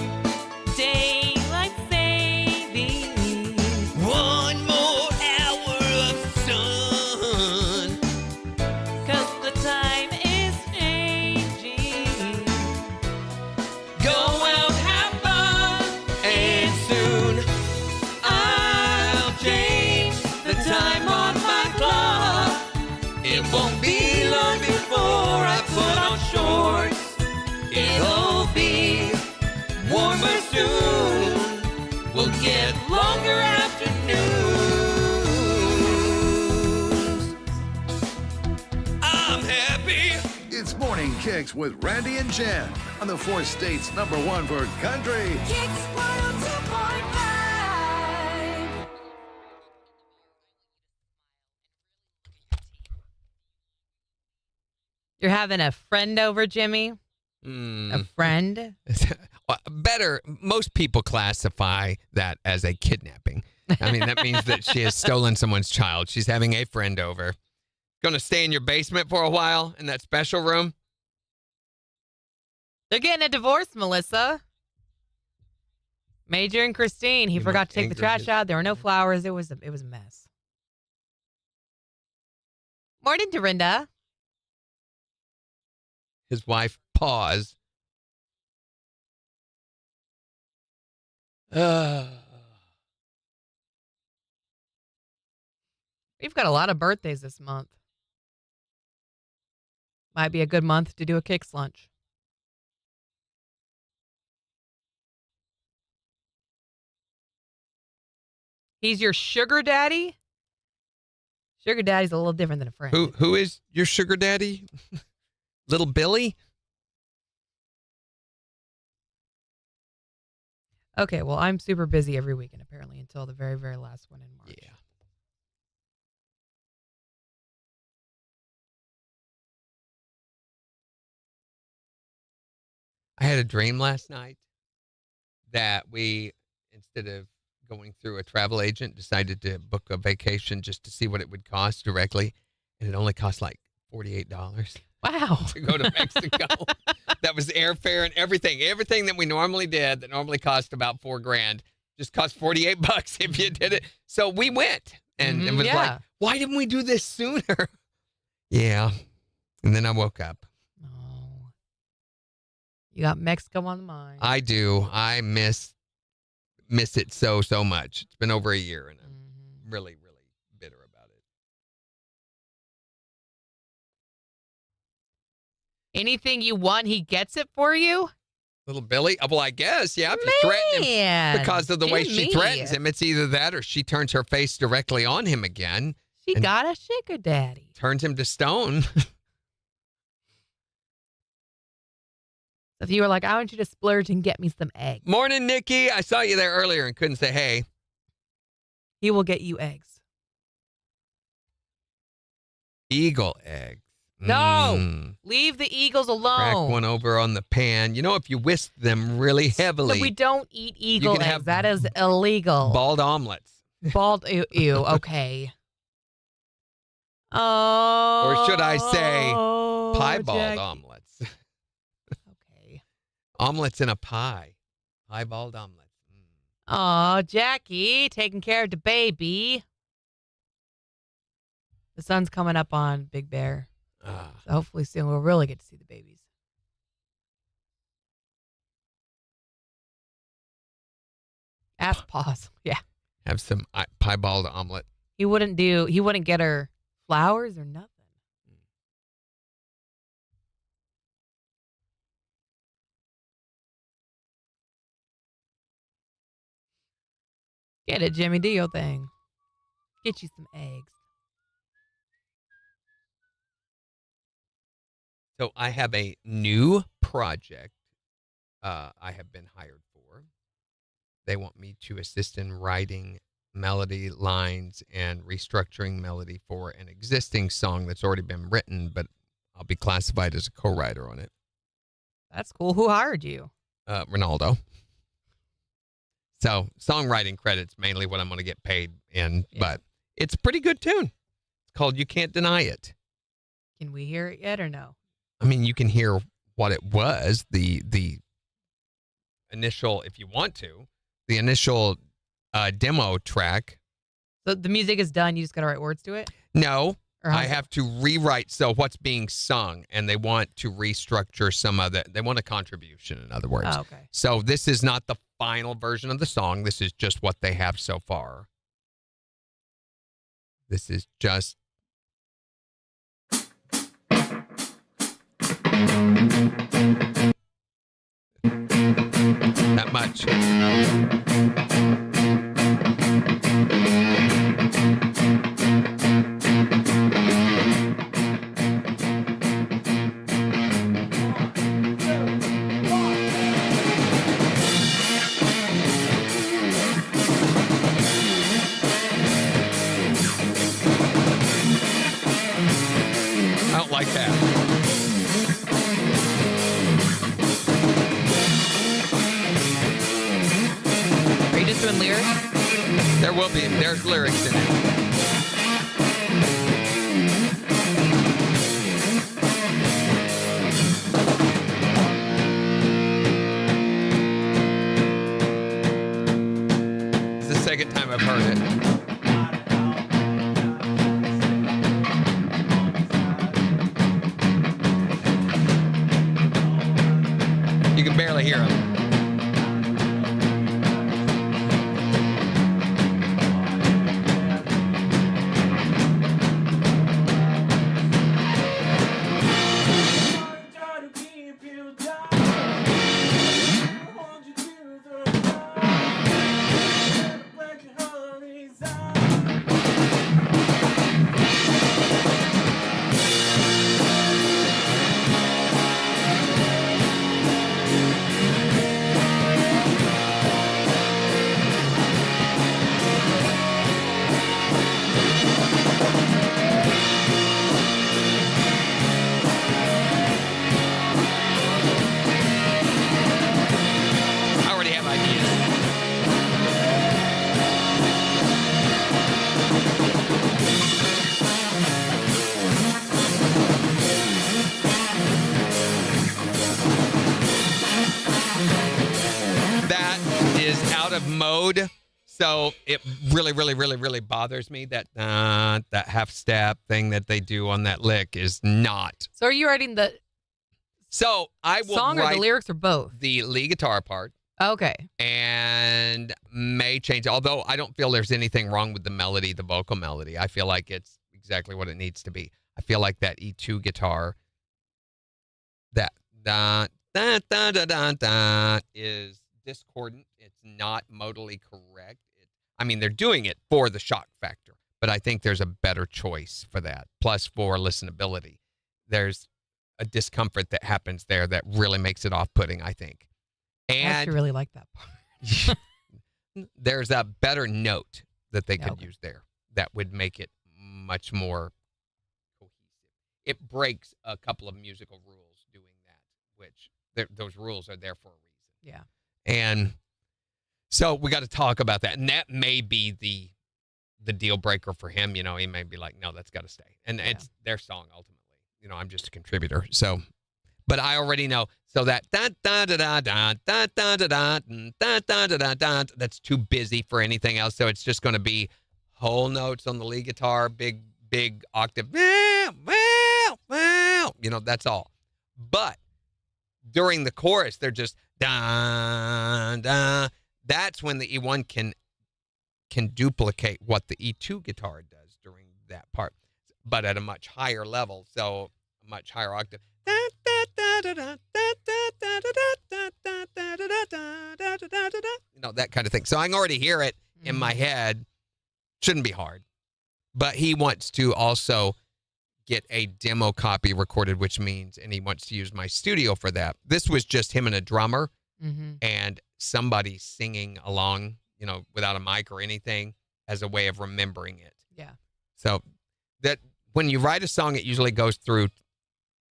Daylight saving. 1 more hour of sun. 'Cause the time is changing. Go out, have fun, and soon I'll change the time on my clock. It won't be long before I put on shorts. It'll be warmer soon. We'll get longer afternoons. I'm happy. It's Morning Kicks with Randy and Jen on the 4 states #1 for country. KIX 102.5. You're having a friend over, Jimmy? A friend? Better, most people classify that as a kidnapping. I mean, that means that she has stolen someone's child. She's having a friend over. Going to stay in your basement for a while in that special room? They're getting a divorce, Melissa. Major and Christine. He forgot to take the trash out. There were no flowers. It was a mess. Morning, Dorinda. His wife paused. We've got a lot of birthdays this month. Might be a good month to do a KIX lunch. He's your sugar daddy? Sugar daddy's a little different than a friend. Who is your sugar daddy? Little Billy? Okay, well, I'm super busy every weekend, apparently, until the very, very last one in March. Yeah. I had a dream last night that we, instead of going through a travel agent, decided to book a vacation just to see what it would cost directly. And it only cost like $48 Wow. to go to Mexico. That was airfare and everything. Everything that we normally did that normally cost about $4,000 just cost $48 if you did it. So we went and it was like, why didn't we do this sooner? Yeah. And then I woke up. Oh. You got Mexico on the mind. I do. I miss it so much. It's been over a year and I'm really, really bitter about it. Anything you want, he gets it for you? Little Billy? Well, I guess, yeah. If you threaten him because of the way she threatens him, it's either that or she turns her face directly on him again. She got a sugar daddy. Turns him to stone. If you were like, I want you to splurge and get me some eggs. Morning, Nikki. I saw you there earlier and couldn't say hey. He will get you eggs. Eagle eggs. No. Leave the eagles alone. Crack one over on the pan. You know, if you whisk them really heavily. No, we don't eat eagle eggs. That is illegal. Bald omelets. Bald, ew, okay. Oh. Or should I say piebald omelets? Omelets in a pie. Piebald omelets. Oh, Jackie, taking care of the baby. The sun's coming up on Big Bear. So hopefully soon we'll really get to see the babies. Ask pause. Yeah. Have some piebald omelet. He wouldn't get her flowers or nothing. Get it, Jimmy. Do your thing. Get you some eggs. So I have a new project I have been hired for. They want me to assist in writing melody lines and restructuring melody for an existing song that's already been written, but I'll be classified as a co-writer on it. That's cool. Who hired you? Ronaldo. So songwriting credit's mainly what I'm going to get paid in, but it's a pretty good tune. It's called You Can't Deny It. Can we hear it yet or no? I mean, you can hear what it was, the initial, if you want to, the initial demo track. So the music is done. You just got to write words to it? No, I have to rewrite. So what's being sung, and they want to restructure some of that. They want a contribution, in other words. Oh, okay. So this is not the final version of the song. This is just what they have so far. This is just. That much. I don't like that. just doing lyrics? There's lyrics in it. It's the second time I've heard it. You can barely hear him. I already have ideas. That is out of mode, so it really bothers me that that half step thing that they do on that lick is not. So are you writing the So I will song or write the lyrics or both? the lead guitar part Okay. and may change. Although I don't feel there's anything wrong with the melody, the vocal melody. I feel like it's exactly what it needs to be. I feel like that E2 guitar, that da da da da da da, is discordant. It's not modally correct. I mean, they're doing it for the shock factor, but I think there's a better choice for that. Plus, for listenability, there's a discomfort that happens there that really makes it off-putting, I think. I actually And really like that part. there's a better note that they could Okay. use there that would make it much more cohesive. It breaks a couple of musical rules doing that, which those rules are there for a reason. Yeah. And so we got to talk about that. And that may be the deal breaker for him. You know, he may be like, no, that's got to stay. And it's their song ultimately. You know, I'm just a contributor. So, but I already know. So that da da da da da da da da da da da da da, that's too busy for anything else. So it's just going to be whole notes on the lead guitar, big octave. You know, that's all. But during the chorus, they're just da da. That's when the E1 can duplicate what the E2 guitar does during that part, but at a much higher level, so a much higher octave. You know, that kind of thing. So I can already hear it in my head. Shouldn't be hard. But he wants to also get a demo copy recorded, which means, and he wants to use my studio for that. This was just him and a drummer and somebody singing along, you know, without a mic or anything as a way of remembering it. Yeah. So that when you write a song, it usually goes through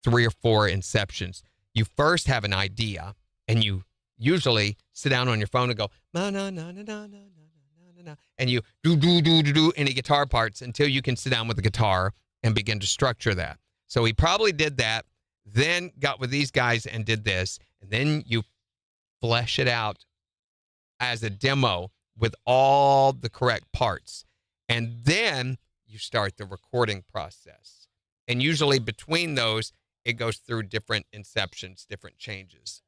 3 or 4 inceptions. You first have an idea, and you usually sit down on your phone and go, na na na na na na na na, and you do any guitar parts until you can sit down with the guitar and begin to structure that. So he probably did that, then got with these guys and did this, and then you flesh it out as a demo with all the correct parts. And then you start the recording process. And usually between those, it goes through different inceptions, different changes.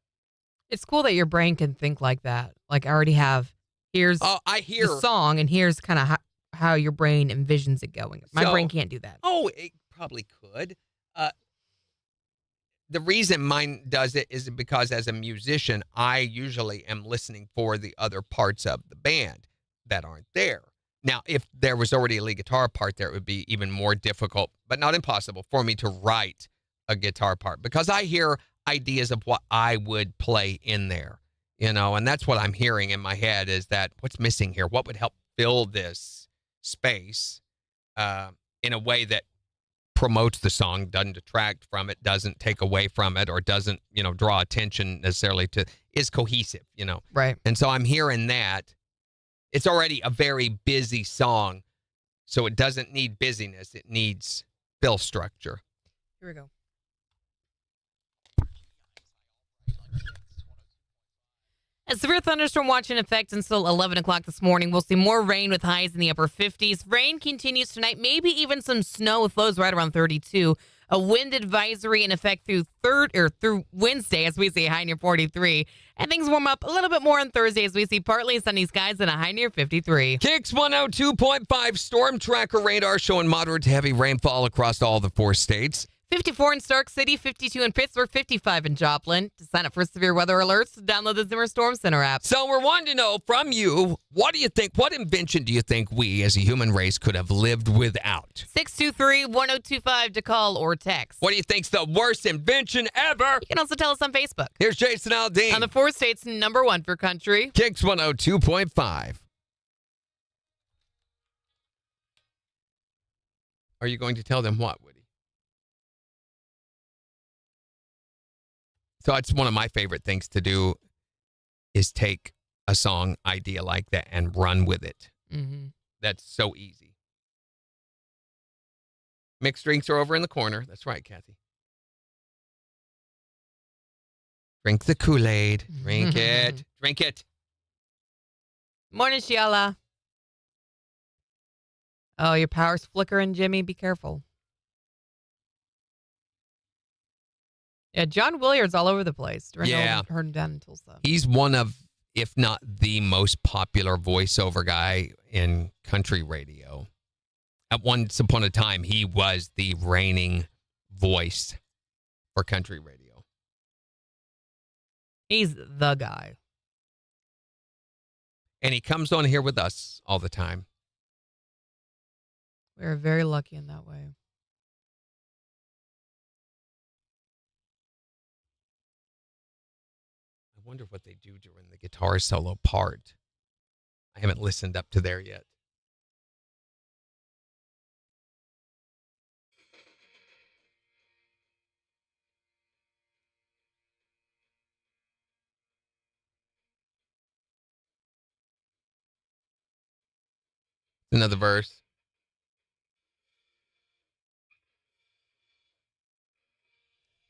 It's cool that your brain can think like that. Like I already have, here's I hear the song, and here's kind of how your brain envisions it going. My So- brain can't do that. Oh, it probably could. The reason mine does it is because as a musician, I usually am listening for the other parts of the band that aren't there. Now, if there was already a lead guitar part there, it would be even more difficult, but not impossible for me to write a guitar part because I hear ideas of what I would play in there, you know, and that's what I'm hearing in my head is that what's missing here? What would help fill this space in a way that promotes the song, doesn't detract from it, doesn't take away from it, or doesn't, you know, draw attention necessarily to, is cohesive, you know. Right. And so I'm hearing that, It's already a very busy song, so it doesn't need busyness. It needs fill structure. Here we go. A severe thunderstorm watch in effect until 11 o'clock this morning. We'll see more rain with highs in the upper 50s. Rain continues tonight, maybe even some snow with lows right around 32. A wind advisory in effect through Wednesday as we see a high near 43. And things warm up a little bit more on Thursday as we see partly sunny skies and a high near 53. KIX 102.5 storm tracker radar showing moderate to heavy rainfall across all the 4 states. 54 in Stark City, 52 in Pittsburgh, 55 in Joplin. To sign up for severe weather alerts, download the Zimmer Storm Center app. So we're wanting to know from you, what do you think, what invention do you think we as a human race could have lived without? 623-1025 to call or text. What do you think's the worst invention ever? You can also tell us on Facebook. Here's Jason Aldean. On the 4 states, number 1 for country. KIX 102.5. Are you going to tell them what, Woody? So it's one of my favorite things to do is take a song idea like that and run with it. Mm-hmm. That's so easy. Mixed drinks are over in the corner. That's right, Kathy. Drink the Kool-Aid. Drink it. Drink it. Morning, Shiala. Oh, your power's flickering, Jimmy. Be careful. Yeah, John Williard's all over the place. Yeah. Heard him down in Tulsa. He's one of, if not the most popular voiceover guy in country radio. At once upon a time, he was the reigning voice for country radio. He's the guy. And he comes on here with us all the time. We're very lucky in that way. I wonder what they do during the guitar solo part. I haven't listened up to there yet. Another verse.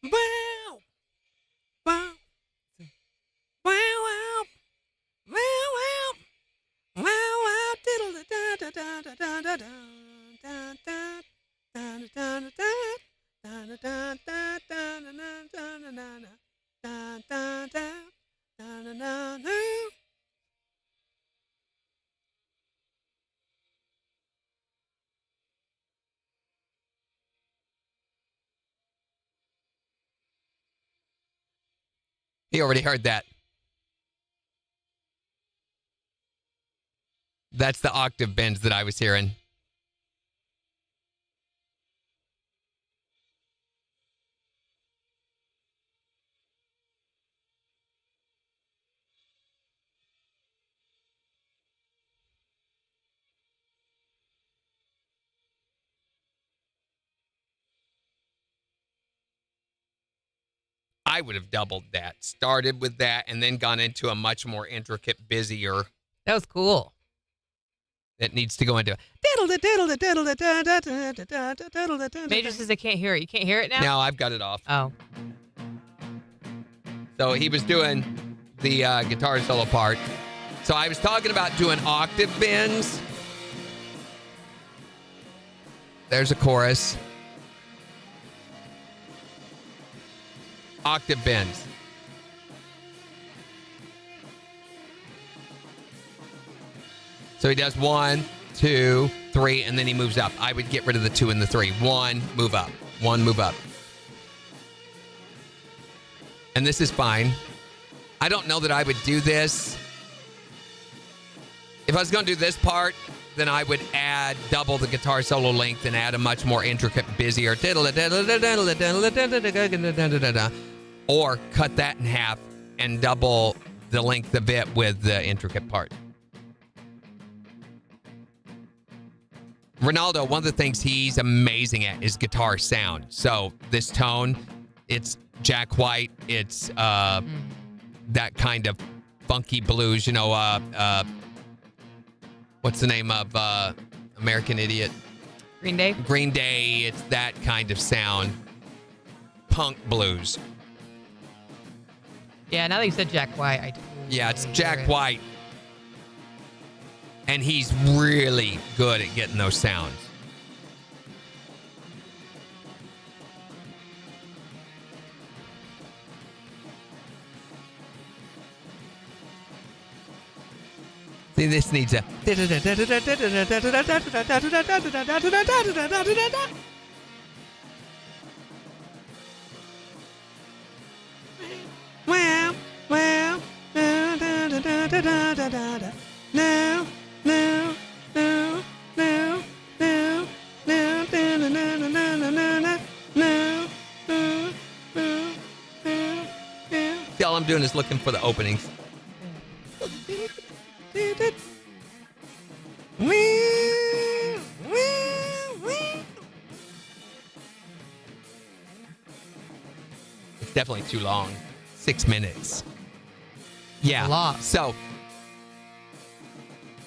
Wow. Wow. Wow, wow. Wow, wow. Wow, wow. Diddle da da da da da da da da da da da da He already heard that. That's the octave bends that I was hearing. I would have doubled that. Started with that and then gone into a much more intricate, busier. That was cool. That needs to go into. Major says I can't hear it. You can't hear it now? No, I've got it off. Oh. So he was doing the guitar solo part. So I was talking about doing octave bends. There's a chorus. Octave bends. So he does 1, 2, 3, and then he moves up. I would get rid of the 2 and the 3. 1, move up. 1, move up. And this is fine. I don't know that I would do this. If I was going to do this part, then I would add double the guitar solo length and add a much more intricate, busier, or cut that in half and double the length of it with the intricate part. Ronaldo, one of the things he's amazing at is guitar sound. So this tone, it's Jack White, it's that kind of funky blues, what's the name of American Idiot? Green Day. Green Day. It's that kind of sound. Punk blues. Yeah, now that you said Jack White, I totally Yeah, it's hear Jack it. White. And he's really good at getting those sounds. See, this needs a. See, all I'm doing is looking for the openings. It's definitely too long. 6 minutes. Yeah. A lot. So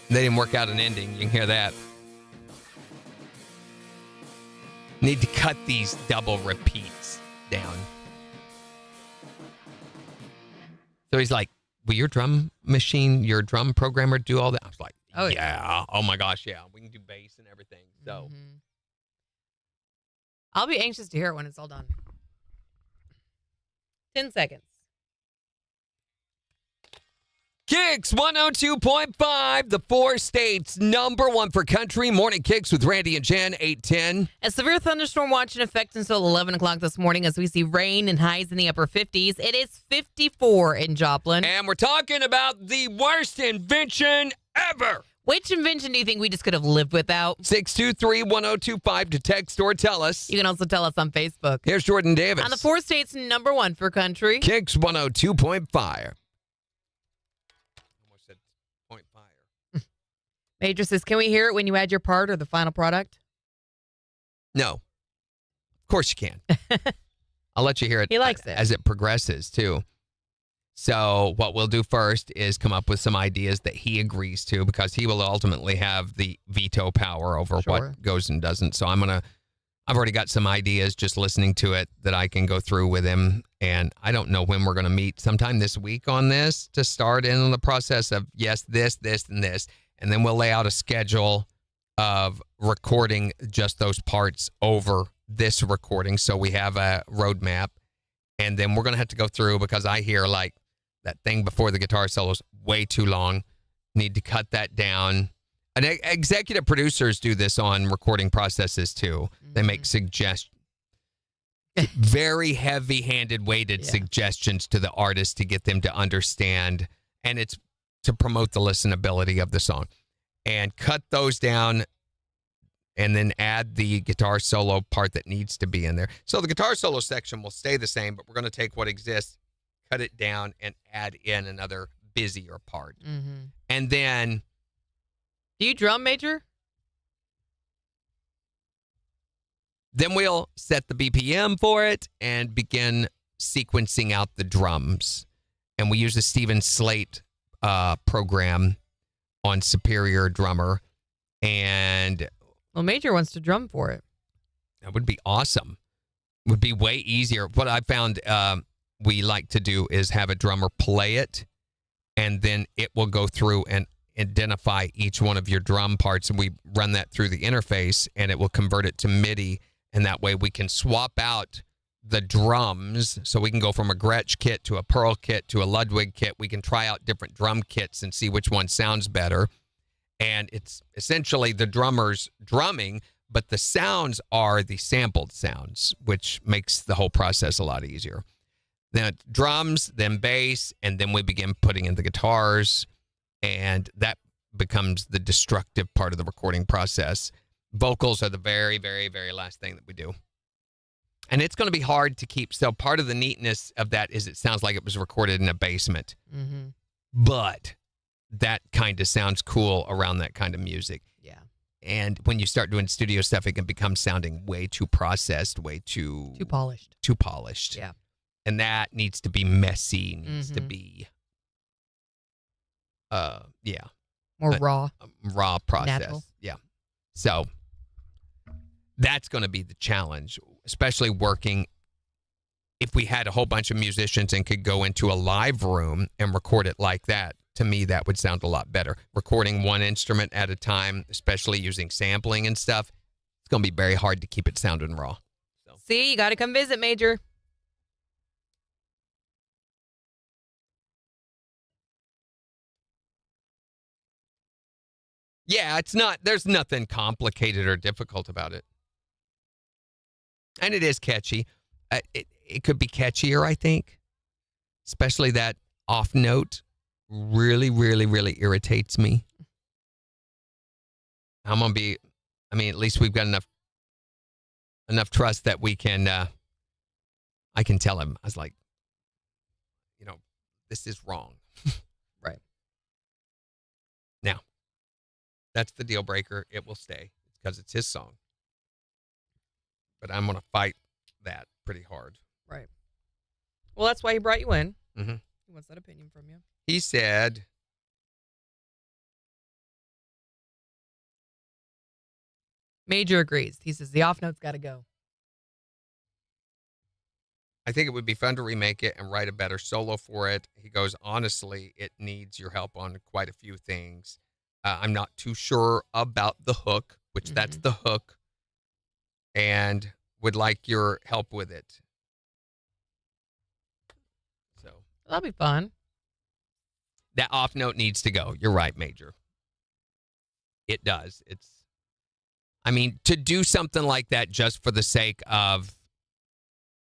they didn't work out an ending. You can hear that. Need to cut these double repeats down. So he's like, will your drum machine, your drum programmer do all that? I was like, Oh, yeah. Oh my gosh, yeah. We can do bass and everything. So I'll be anxious to hear it when it's all done. 10 seconds. KIX 102.5, the 4 states #1 for country. Morning KIX with Randy and Jen, 8:10. A severe thunderstorm watch in effect until 11 o'clock this morning as we see rain and highs in the upper 50s. It is 54 in Joplin. And we're talking about the worst invention ever. Which invention do you think we just could have lived without? 623-1025 to text or tell us. You can also tell us on Facebook. Here's Jordan Davis. On the 4 states #1 for country. KIX 102.5. Almost said point fire. Major says, can we hear it when you add your part or the final product? No. Of course you can. I'll let you hear it. He likes it. As it progresses, too. So what we'll do first is come up with some ideas that he agrees to because he will ultimately have the veto power over Sure. what goes and doesn't. So I've already got some ideas just listening to it that I can go through with him. And I don't know when we're going to meet sometime this week on this to start in the process of, yes, this, and this. And then we'll lay out a schedule of recording just those parts over this recording. So we have a roadmap. And then we're going to have to go through because I hear like that thing before the guitar solo is way too long. Need to cut that down. And executive producers do this on recording processes too. They make suggestions, very heavy-handed, weighted suggestions to the artist to get them to understand. And it's to promote the listenability of the song. And cut those down and then add the guitar solo part that needs to be in there. So the guitar solo section will stay the same, but we're going to take what exists, cut it down, and add in another busier part. And then... Do you drum, Major? Then we'll set the BPM for it and begin sequencing out the drums. And we use the Steven Slate program on Superior Drummer. And... Well, Major wants to drum for it. That would be awesome. Would be way easier. What I found we like to do is have a drummer play it, and then it will go through and identify each one of your drum parts, and we run that through the interface, and it will convert it to MIDI, and that way we can swap out the drums, so we can go from a Gretsch kit to a Pearl kit to a Ludwig kit. We can try out different drum kits and see which one sounds better. And it's essentially the drummer's drumming, but the sounds are the sampled sounds, which makes the whole process a lot easier. Then drums, then bass, and then we begin putting in the guitars, and that becomes the destructive part of the recording process. Vocals are the very, very, very last thing that we do. And it's going to be hard to keep. So part of the neatness of that is it sounds like it was recorded in a basement. But that kind of sounds cool around that kind of music. Yeah. And when you start doing studio stuff, it can become sounding way too processed, way too polished. Too polished. Yeah. And that needs to be messy, needs to be, yeah. More raw. raw process. Natural. Yeah. So that's going to be the challenge, especially working. If we had a whole bunch of musicians and could go into a live room and record it like that, to me, that would sound a lot better. Recording one instrument at a time, especially using sampling and stuff, it's going to be very hard to keep it sounding raw. So. See, you got to come visit, Major. Yeah, there's nothing complicated or difficult about it. And it is catchy. It could be catchier, I think. Especially that off note really, really, really irritates me. I'm going to be, at least we've got enough trust that we can, I can tell him. I was like, this is wrong. Right. Now, that's the deal breaker. It will stay because it's his song. But I'm going to fight that pretty hard. Right. Well, that's why he brought you in. Mm-hmm. He wants that opinion from you. He said, Major agrees. He says the off note's got to go. I think it would be fun to remake it and write a better solo for it. He goes, honestly, it needs your help on quite a few things. I'm not too sure about the hook, which that's the hook, and would like your help with it. So That'll be fun. that off note needs to go. You're right, Major. It does. To do something like that just for the sake of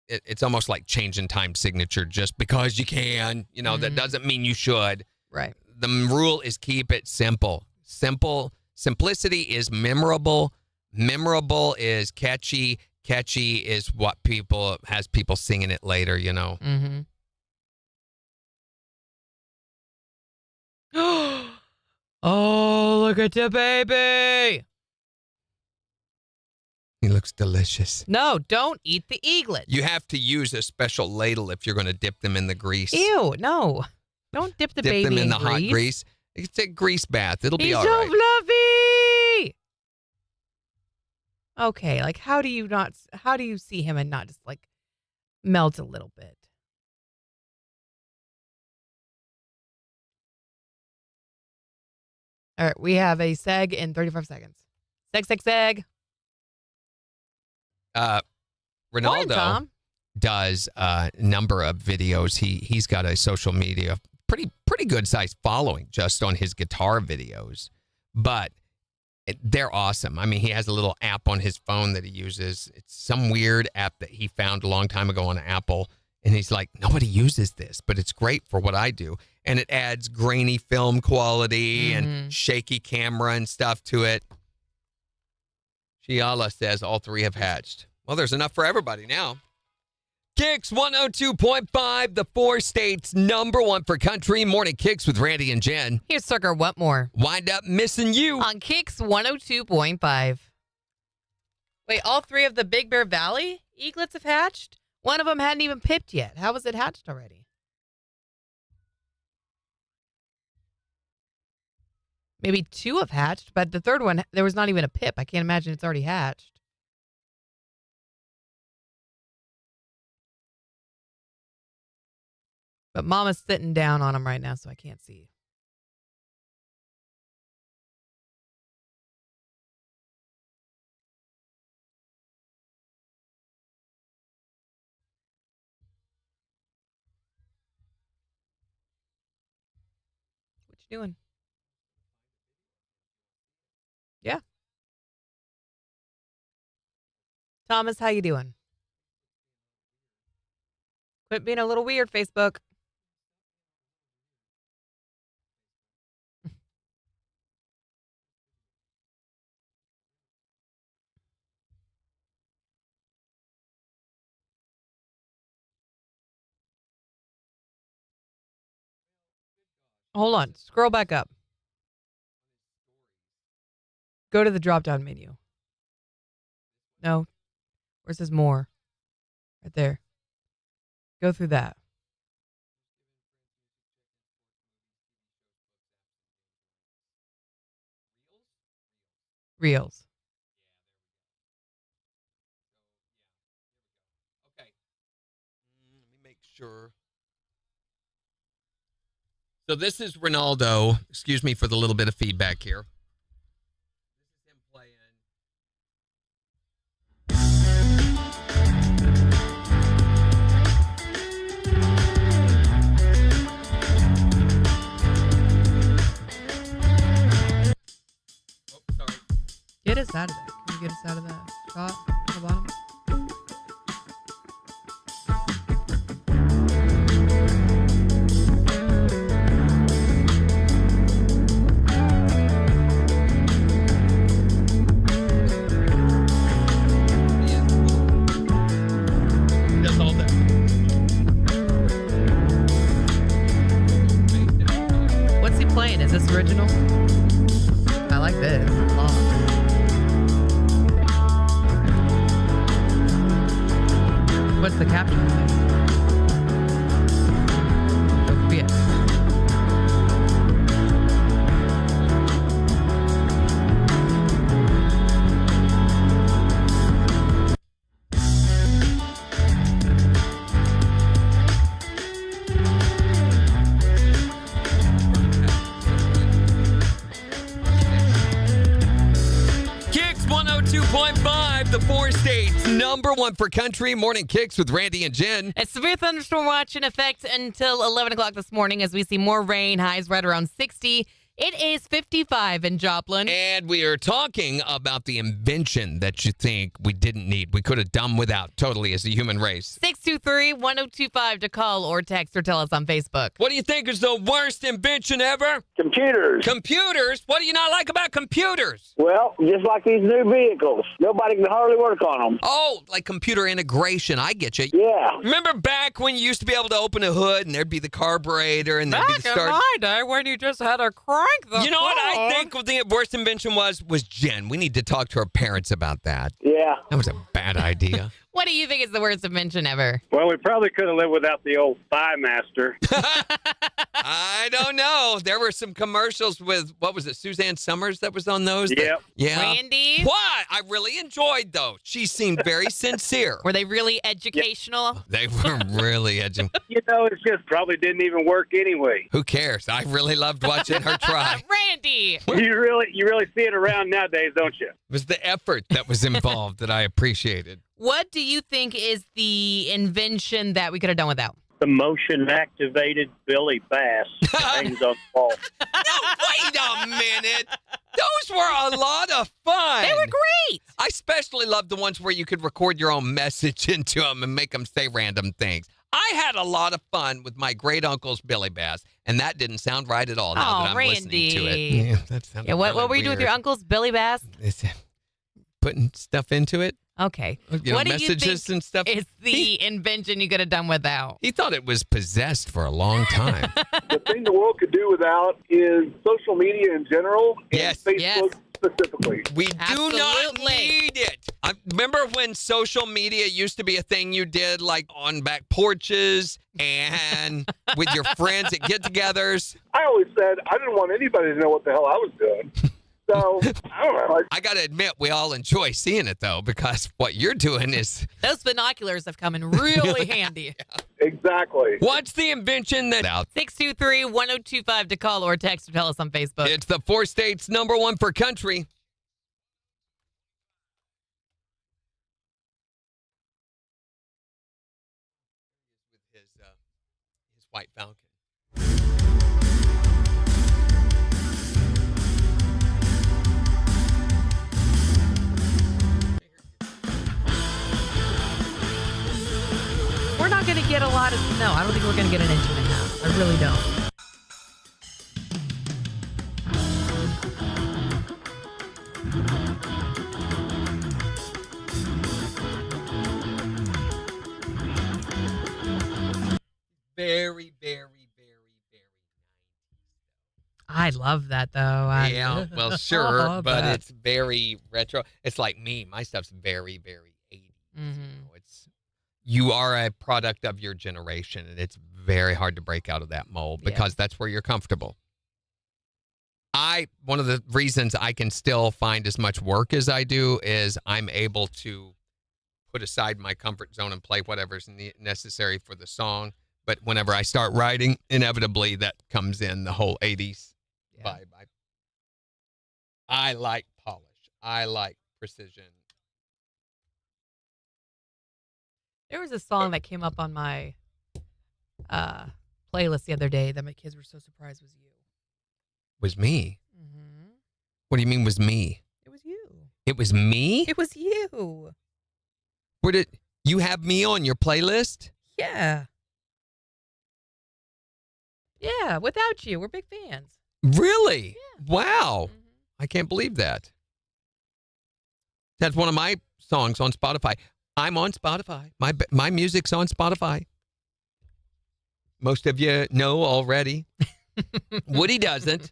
it's almost like changing time signature just because you can. That doesn't mean you should. Right. The rule is keep it simple. Simplicity is memorable. Memorable is catchy. Catchy is what has people singing it later, Mm-hmm. Oh, look at the baby. He looks delicious. No, don't eat the eaglets. You have to use a special ladle if you're going to dip them in the grease. Ew, no. Don't dip the Dip baby them in the grease. hot grease. It's a grease bath. It'll be He's all so right. fluffy. Okay, like how do you see him and not just like melt a little bit? All right, we have a seg in 35 seconds. Seg. Morning, Ronaldo Tom. does a number of videos. He's got a social media pretty good sized following just on his guitar videos, but they're awesome. He has a little app on his phone that he uses. It's some weird app that he found a long time ago on Apple, and he's like, nobody uses this, but it's great for what I do. And it adds grainy film quality and shaky camera and stuff to it. Shiala says all three have hatched. Well, there's enough for everybody now. KIX 102.5, the 4 states #1 for country. Morning KIX with Randy and Jen. Here's Sucker What More Wind up missing you. on KIX 102.5. Wait, all 3 of the Big Bear Valley eaglets have hatched? One of them hadn't even pipped yet. How was it hatched already? Maybe 2 have hatched, but the third one, there was not even a pip. I can't imagine it's already hatched. But Mama's sitting down on them right now, so I can't see. What you doing? Yeah. Thomas, how you doing? Quit being a little weird, Facebook. Hold on. Scroll back up. Go to the drop-down menu. No. Where it says more. Right there. Go through that. reels. Okay. Let me make sure. So this is Ronaldo. Excuse me for the little bit of feedback here. This is him playing. Oh, sorry. Get us out of there. Can you get us out of that shot on the bottom? Just hold that. What's he playing? Is this original? I like this a lot. What's the caption? Sophia. KIX 102.5, the 4 states number 1 for country. Morning KIX with Randy and Jen. A severe thunderstorm watch in effect until 11 o'clock this morning as we see more rain, highs right around 60. It is 55 in Joplin. And we are talking about the invention that you think we didn't need. We could have done without totally as a human race. 623-1025 to call or text or tell us on Facebook. What do you think is the worst invention ever? Computers. Computers? What do you not like about computers? Well, just like these new vehicles, nobody can hardly work on them. Oh, like computer integration. I get you. Yeah. Remember back when you used to be able to open a hood and there'd be the carburetor and there'd be the start. day when you just had a crank the You know what I think the worst invention was Jen. We need to talk to her parents about that. Yeah. That was a bad idea. What do you think is the worst invention ever? Well, we probably could have lived without the old Thigh Master. I don't know. There were some commercials with, what was it, Suzanne Summers that was on those? Yep. Yeah. Randy? What? I really enjoyed those. She seemed very sincere. Were they really educational? They were really edging. You know, it just probably didn't even work anyway. Who cares? I really loved watching her try. Randy! You really see it around nowadays, don't you? It was the effort that was involved that I appreciated. What do you think is the invention that we could have done without? The motion-activated Billy Bass hangs on the wall. No, wait a minute. Those were a lot of fun. They were great. I especially loved the ones where you could record your own message into them and make them say random things. I had a lot of fun with my great uncle's Billy Bass, and that didn't sound right at all now that I'm listening to it. Randy. Yeah, that sounded Yeah, what really were you doing with weird. your uncle's Billy Bass? Is it putting stuff into it? Okay. You know, What do you messages think and stuff. is the invention you could have done without? He thought it was possessed for a long time. The thing the world could do without is social media in general and Yes. Facebook Yes. specifically. We do not Absolutely. need it. I remember when social media used to be a thing you did like on back porches and with your friends at get-togethers. I always said I didn't want anybody to know what the hell I was doing. So, I don't know. I got to admit, we all enjoy seeing it, though, because what you're doing is... Those binoculars have come in really handy. Exactly. What's the invention that... Out? 623-1025 to call or text or tell us on Facebook. It's the 4 states number 1 for country. With his white falcon. We're not going to get a lot of... No, I don't think we're going to get an inch and a half. I really don't. Very, very, very, very I love that, though. Yeah, well, sure, love but that. it's very retro. It's like me. My stuff's very, very 80s. Mhm. You know, you are a product of your generation, and it's very hard to break out of that mold Yeah. because that's where you're comfortable. One of the reasons I can still find as much work as I do is I'm able to put aside my comfort zone and play whatever's necessary for the song. But whenever I start writing, inevitably that comes in the whole 80s vibe. I like polish. I like precision. There was a song that came up on my playlist the other day that my kids were so surprised was you. Was me? Mm-hmm. What do you mean was me? It was you. It was me? It was you. Where did you have me on your playlist? Yeah. Yeah, without you. We're big fans. Really? Yeah. Wow. Mm-hmm. I can't believe that. That's one of my songs on Spotify. I'm on Spotify. My music's on Spotify. Most of you know already. Woody doesn't.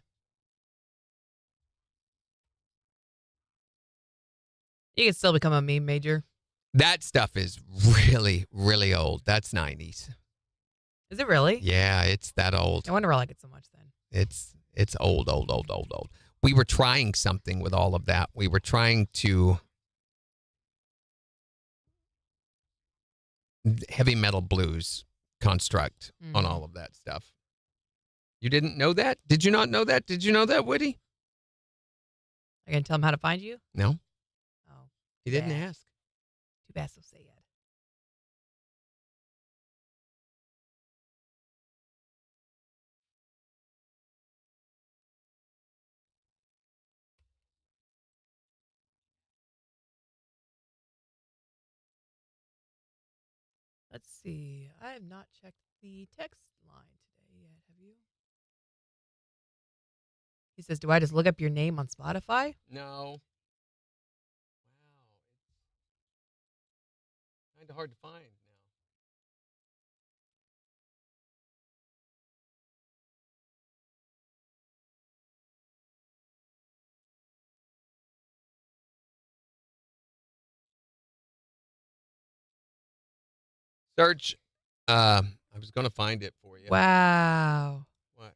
You can still become a meme major. That stuff is really, really old. That's 90s. Is it really? Yeah, it's that old. I wonder why I like it so much then. It's old. We were trying something with all of that. We were trying to heavy metal blues construct on all of that stuff. You didn't know that? Did you not know that? Did you know that, Woody? I can tell them how to find you? No. Oh. He didn't bad. ask. Too bad, so sad. Let's see. I have not checked the text line today yet. Have you? He says, do I just look up your name on Spotify? No. Wow. It's kind of hard to find now. Search. I was going to find it for you. Wow. What?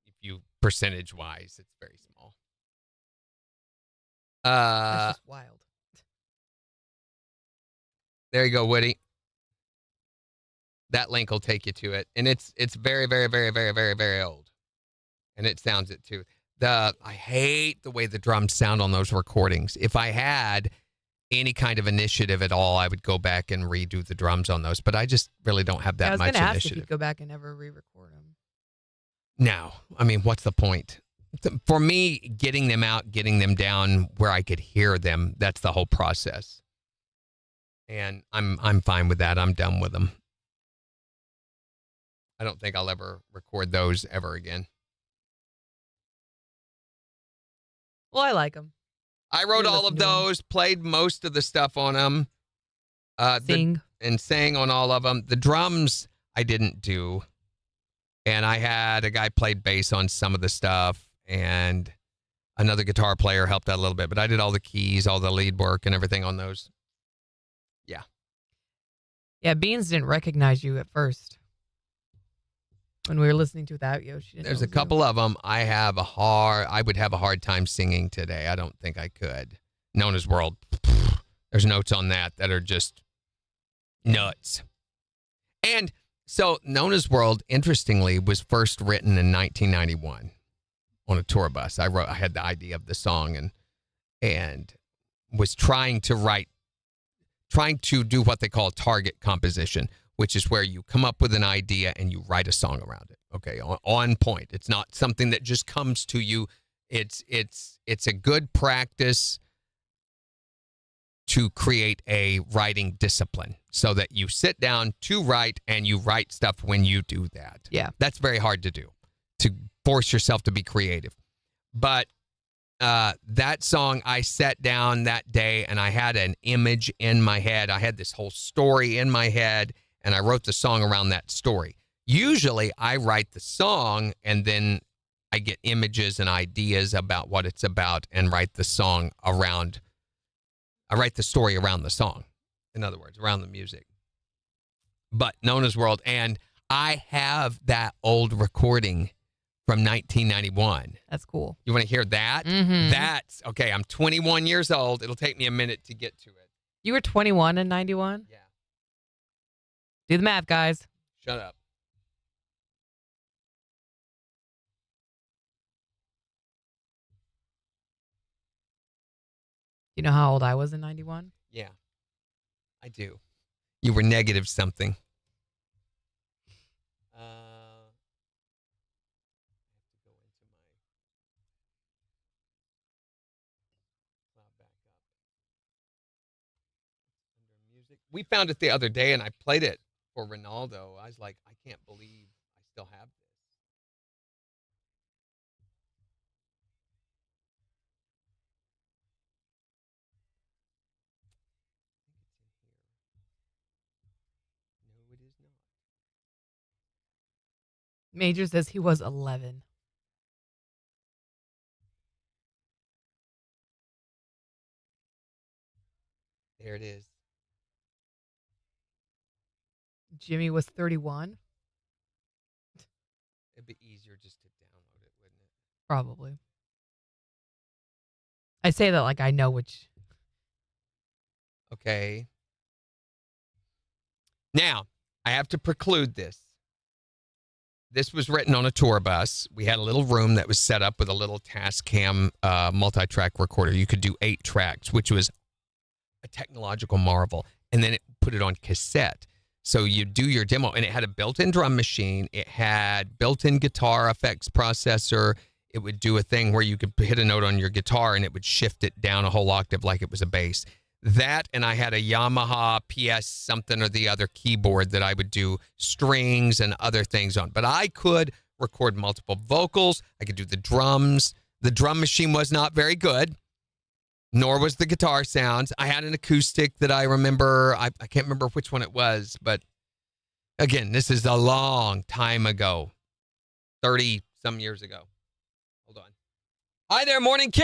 If you percentage wise, it's very small. That's just wild. There you go, Woody. That link will take you to it, and it's very, very, very, very, very, very old, and it sounds it too. I hate the way the drums sound on those recordings. If I had any kind of initiative at all, I would go back and redo the drums on those, but I just really don't have that I was much going to ask if initiative. you'd go back and ever re-record them. No, I mean, what's the point? For me, getting them out, getting them down where I could hear them, that's the whole process. And I'm fine with that. I'm done with them. I don't think I'll ever record those ever again. Well, I like them. I wrote You all listen of to 'em. those, played most of the stuff on them. Sing. And sang on all of them. The drums I didn't do. And I had a guy played bass on some of the stuff, and another guitar player helped out a little bit. But I did all the keys, all the lead work, and everything on those. Yeah. Yeah, Beans didn't recognize you at first. When we were listening to Without You, she didn't There's know a it was couple of them. I would have a hard time singing today. I don't think I could. Nona's World. There's notes on that are just nuts. And so Nona's World, interestingly, was first written in 1991 on a tour bus. I had the idea of the song and was trying to do what they call target composition, which is where you come up with an idea and you write a song around it. Okay, on point. It's not something that just comes to you. It's a good practice to create a writing discipline so that you sit down to write and you write stuff when you do that. Yeah. That's very hard to do, to force yourself to be creative. But that song, I sat down that day and I had an image in my head. I had this whole story in my head and I wrote the song around that story. Usually I write the song and then I get images and ideas about what it's about and write the song around. I write the story around the song. In other words, around the music. But Nona's World. And I have that old recording from 1991. That's cool. You want to hear that? Mm-hmm. That's, okay, I'm 21 years old. It'll take me a minute to get to it. You were 21 in 91? Yeah. Do the math, guys. Shut up. You know how old I was in 91? Yeah, I do. You were negative something. I have to go into my cloud backup. Under music. We found it the other day and I played it for Ronaldo. I was like, I can't believe I still have this. No, it is not. Major says he was 11. There it is. Jimmy was 31? It'd be easier just to download it, wouldn't it? Probably. I say that like I know which. Okay. Now, I have to preclude this. This was written on a tour bus. We had a little room that was set up with a little Tascam multi-track recorder. You could do 8 tracks, which was a technological marvel. And then it put it on cassette. So you do your demo, and it had a built-in drum machine. It had built-in guitar effects processor. It would do a thing where you could hit a note on your guitar, and it would shift it down a whole octave like it was a bass. That, and I had a Yamaha PS something or the other keyboard that I would do strings and other things on. But I could record multiple vocals. I could do the drums. The drum machine was not very good, nor was the guitar sounds. I had an acoustic that I remember. I can't remember which one it was, but again, this is a long time ago, 30-some years ago. Hold on. Hi there, Morning KIX.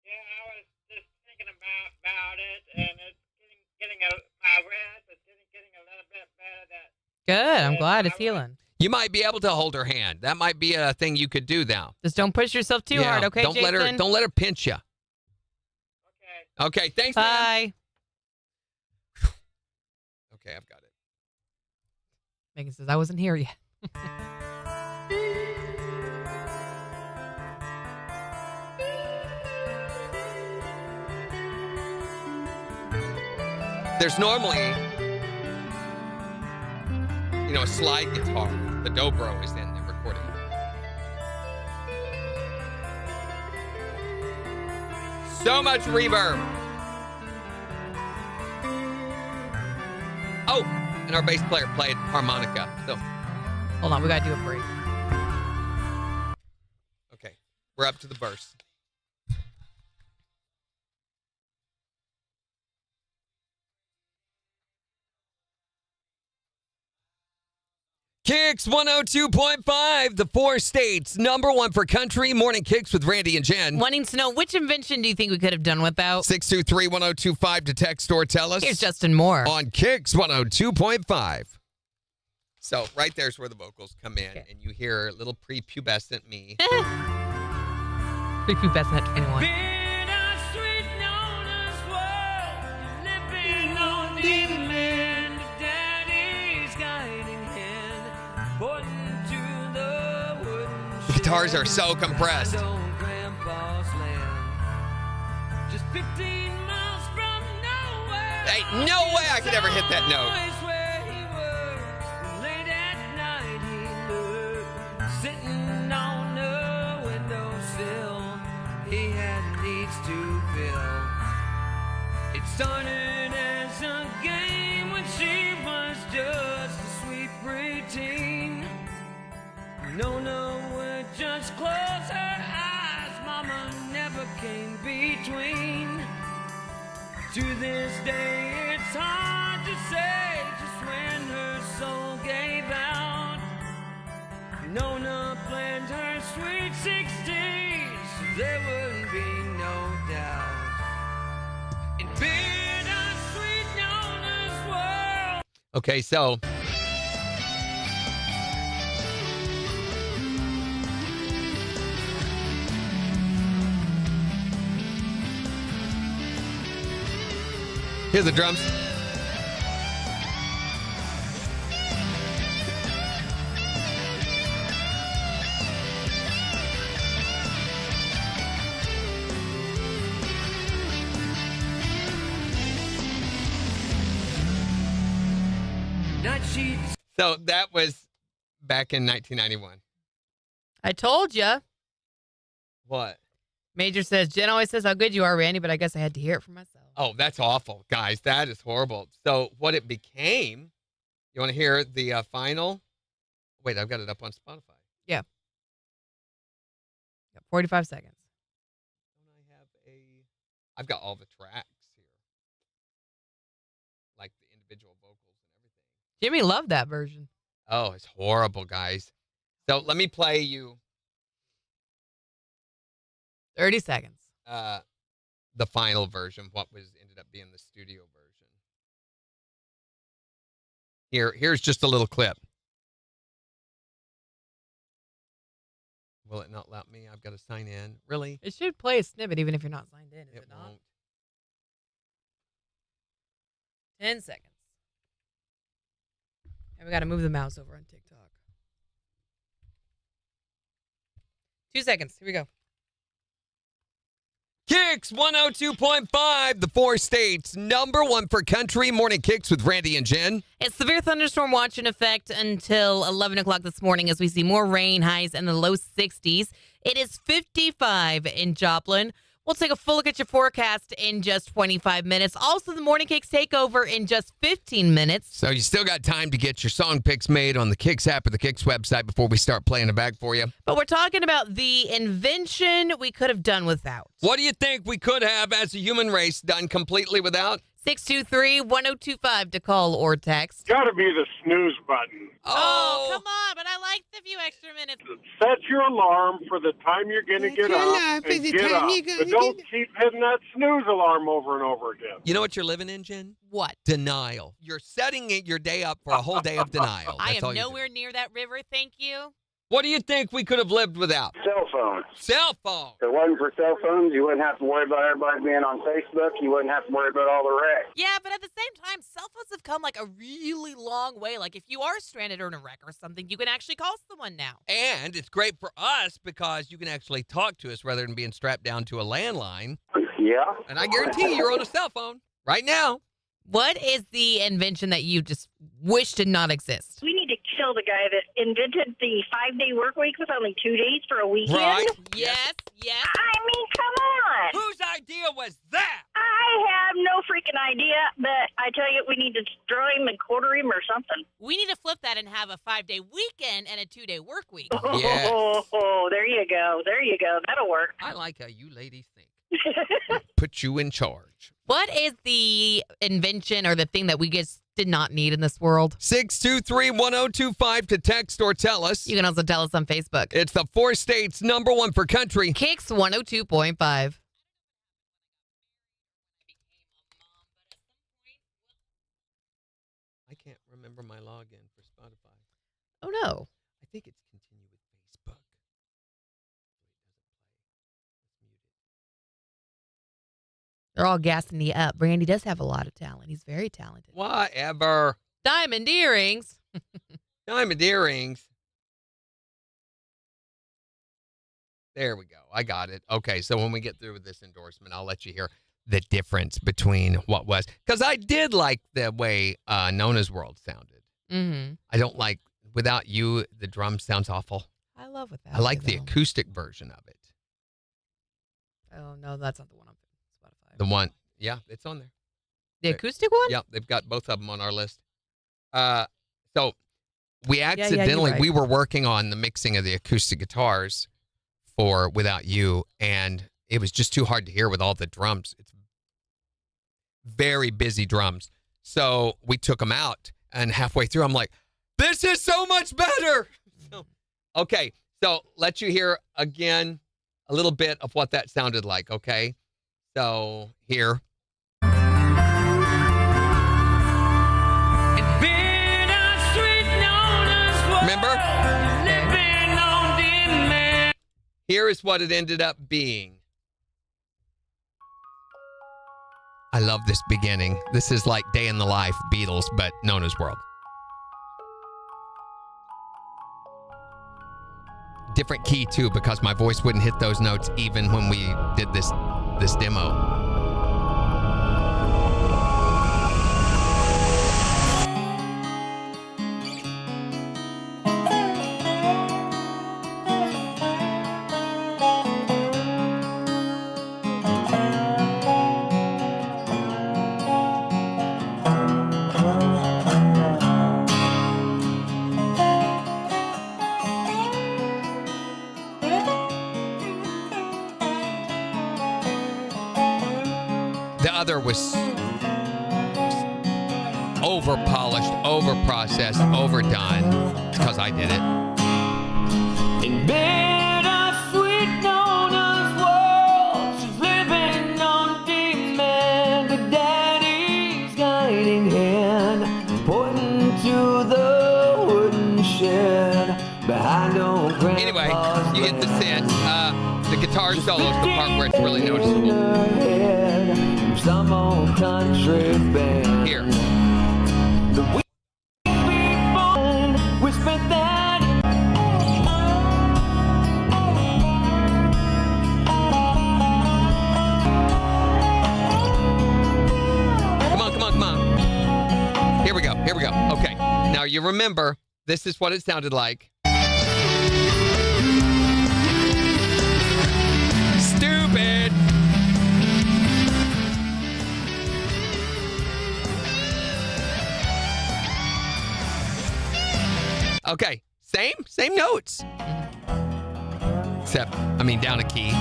Yeah, I was just thinking about it, and it's getting my rest is getting a little bit better. Good. I'm glad it's healing. You might be able to hold her hand. That might be a thing you could do now. Just don't push yourself too hard, okay, don't Jason? Don't let her pinch you. Okay. Okay, thanks, man. Bye. Okay, I've got it. Megan says, I wasn't here yet. There's normally, a slide guitar. The dobro is in the recording. So much reverb. Oh, and our bass player played harmonica. So, Hold on, we gotta do a break. okay, we're up to the verse. KIX 102.5, the 4 states, #1 for country. Morning KIX with Randy and Jen. Wanting to know, which invention do you think we could have done without? 623-1025 to text or tell us. Here's Justin Moore. On KIX 102.5. So right there's where the vocals come in, Okay. and you hear little prepubescent me. Prepubescent at 21. The guitars are so compressed. Hey, no way I could ever hit that note. To this day, it's hard to say just when her soul gave out. Nona planned her sweet 16, so there would be no doubt. In bittersweet Nona's world. Okay, so here's the drums. Night sheets. So that was back in 1991. I told you. What? Major says, Jen always says how good you are, Randy, but I guess I had to hear it for myself. Oh, that's awful, guys. That is horrible. So what it became, you want to hear the final? Wait, I've got it up on Spotify. Yeah. Got 45 seconds. I've got all the tracks here. Like the individual vocals and everything. Jimmy loved that version. Oh, it's horrible, guys. So let me play you 30 seconds. the final version, what ended up being the studio version. Here's just a little clip. Will it not let me? I've got to sign in. Really? It should play a snippet even if you're not signed in, is it not? Won't. 10 seconds. And we got to move the mouse over on TikTok. 2 seconds. Here we go. KIX 102.5, the 4 states, #1 for country. Morning KIX with Randy and Jen. It's severe thunderstorm watch in effect until 11 o'clock this morning as we see more rain, highs in the low 60s. It is 55 in Joplin. We'll take a full look at your forecast in just 25 minutes. Also, the Morning KIX takeover in just 15 minutes. So you still got time to get your song picks made on the KIX app or the KIX website before we start playing it back for you. But we're talking about the invention we could have done without. What do you think we could have as a human race done completely without? 623-1025 to call or text. Gotta be the snooze button. Oh, come on, but I like the few extra minutes. Set your alarm for the time you're going to get up and get up. But don't keep hitting that snooze alarm over and over again. You know what you're living in, Jen? What? Denial. You're setting your day up for a whole day of denial. I That's all am you're nowhere near that river, thank you. What do you think we could have lived without? Cell phones. Cell phone. If it wasn't for cell phones, you wouldn't have to worry about everybody being on Facebook. You wouldn't have to worry about all the wrecks. Yeah, but at the same time, cell phones have come like a really long way. Like if you are stranded or in a wreck or something, you can actually call someone now. And it's great for us because you can actually talk to us rather than being strapped down to a landline. Yeah. And I guarantee you're on a cell phone right now. What is the invention that you just wish did not exist? We need to kill the guy that invented the 5-day work week with only 2 days for a weekend. Right. Yes. I mean, come on. Whose idea was that? I have no freaking idea, but I tell you, we need to destroy him and quarter him or something. We need to flip that and have a 5-day weekend and a 2-day work week. Yes. Oh, there you go. There you go. That'll work. I like how you ladies think. Put you in charge. What is the invention or the thing that we just did not need in this world? 623-1025 to text or tell us. You can also tell us on Facebook. It's the 4 states, #1 for country. KIX 102.5. I can't remember my login for Spotify. Oh, no. I think it's continue with Facebook. They're all gassing me up. Randy does have a lot of talent. He's very talented. Whatever. Diamond earrings. Diamond earrings. There we go. I got it. Okay, so when we get through with this endorsement, I'll let you hear the difference between what was. Because I did like the way Nona's World sounded. Mm-hmm. I don't like, without you, the drum sounds awful. I love without. I like the though. acoustic version of it. Oh, no, that's not the one on Spotify. The one, yeah, it's on there. The acoustic one? Yeah, they've got both of them on our list. So we accidentally, right. we were working on the mixing of the acoustic guitars for Without You, and it was just too hard to hear with all the drums. very busy drums. So we took them out, and halfway through, I'm like, this is so much better. Okay, so let you hear again a little bit of what that sounded like, okay? So here. Remember? Here is what it ended up being. I love this beginning. This is like Day in the Life, Beatles, but Nona's World. Different key too, because my voice wouldn't hit those notes even when we did this demo. The other was over-polished, over-processed, overdone. It's because I did it. In bittersweet Nona's world, she's living on demand. But Daddy's guiding hand, pointing to the wooden shed behind old Grandpa's. Anyway, you get the sense. The guitar solo is the part where it's really noticeable. Some old country band. Here. The wee people whispered that. Come on. Here we go. Okay. Now you remember, this is what it sounded like. Stupid. Okay, same notes. Except, down a key.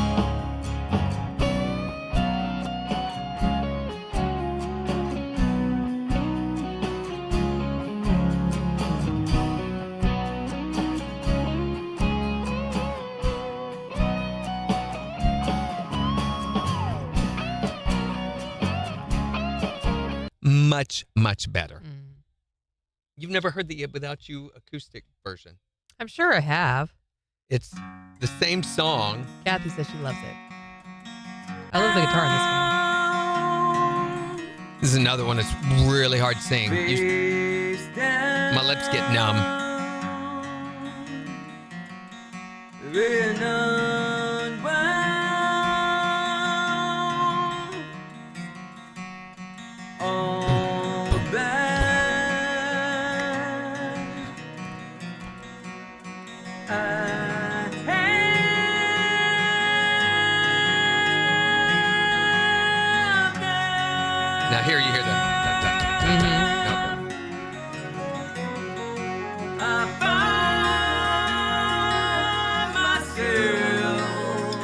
Much better. You've never heard the Without You acoustic version? I'm sure I have. It's the same song. Kathy says she loves it. I love the guitar in this one. This is another one that's really hard to sing. My lips get numb. Now here you hear the. I find myself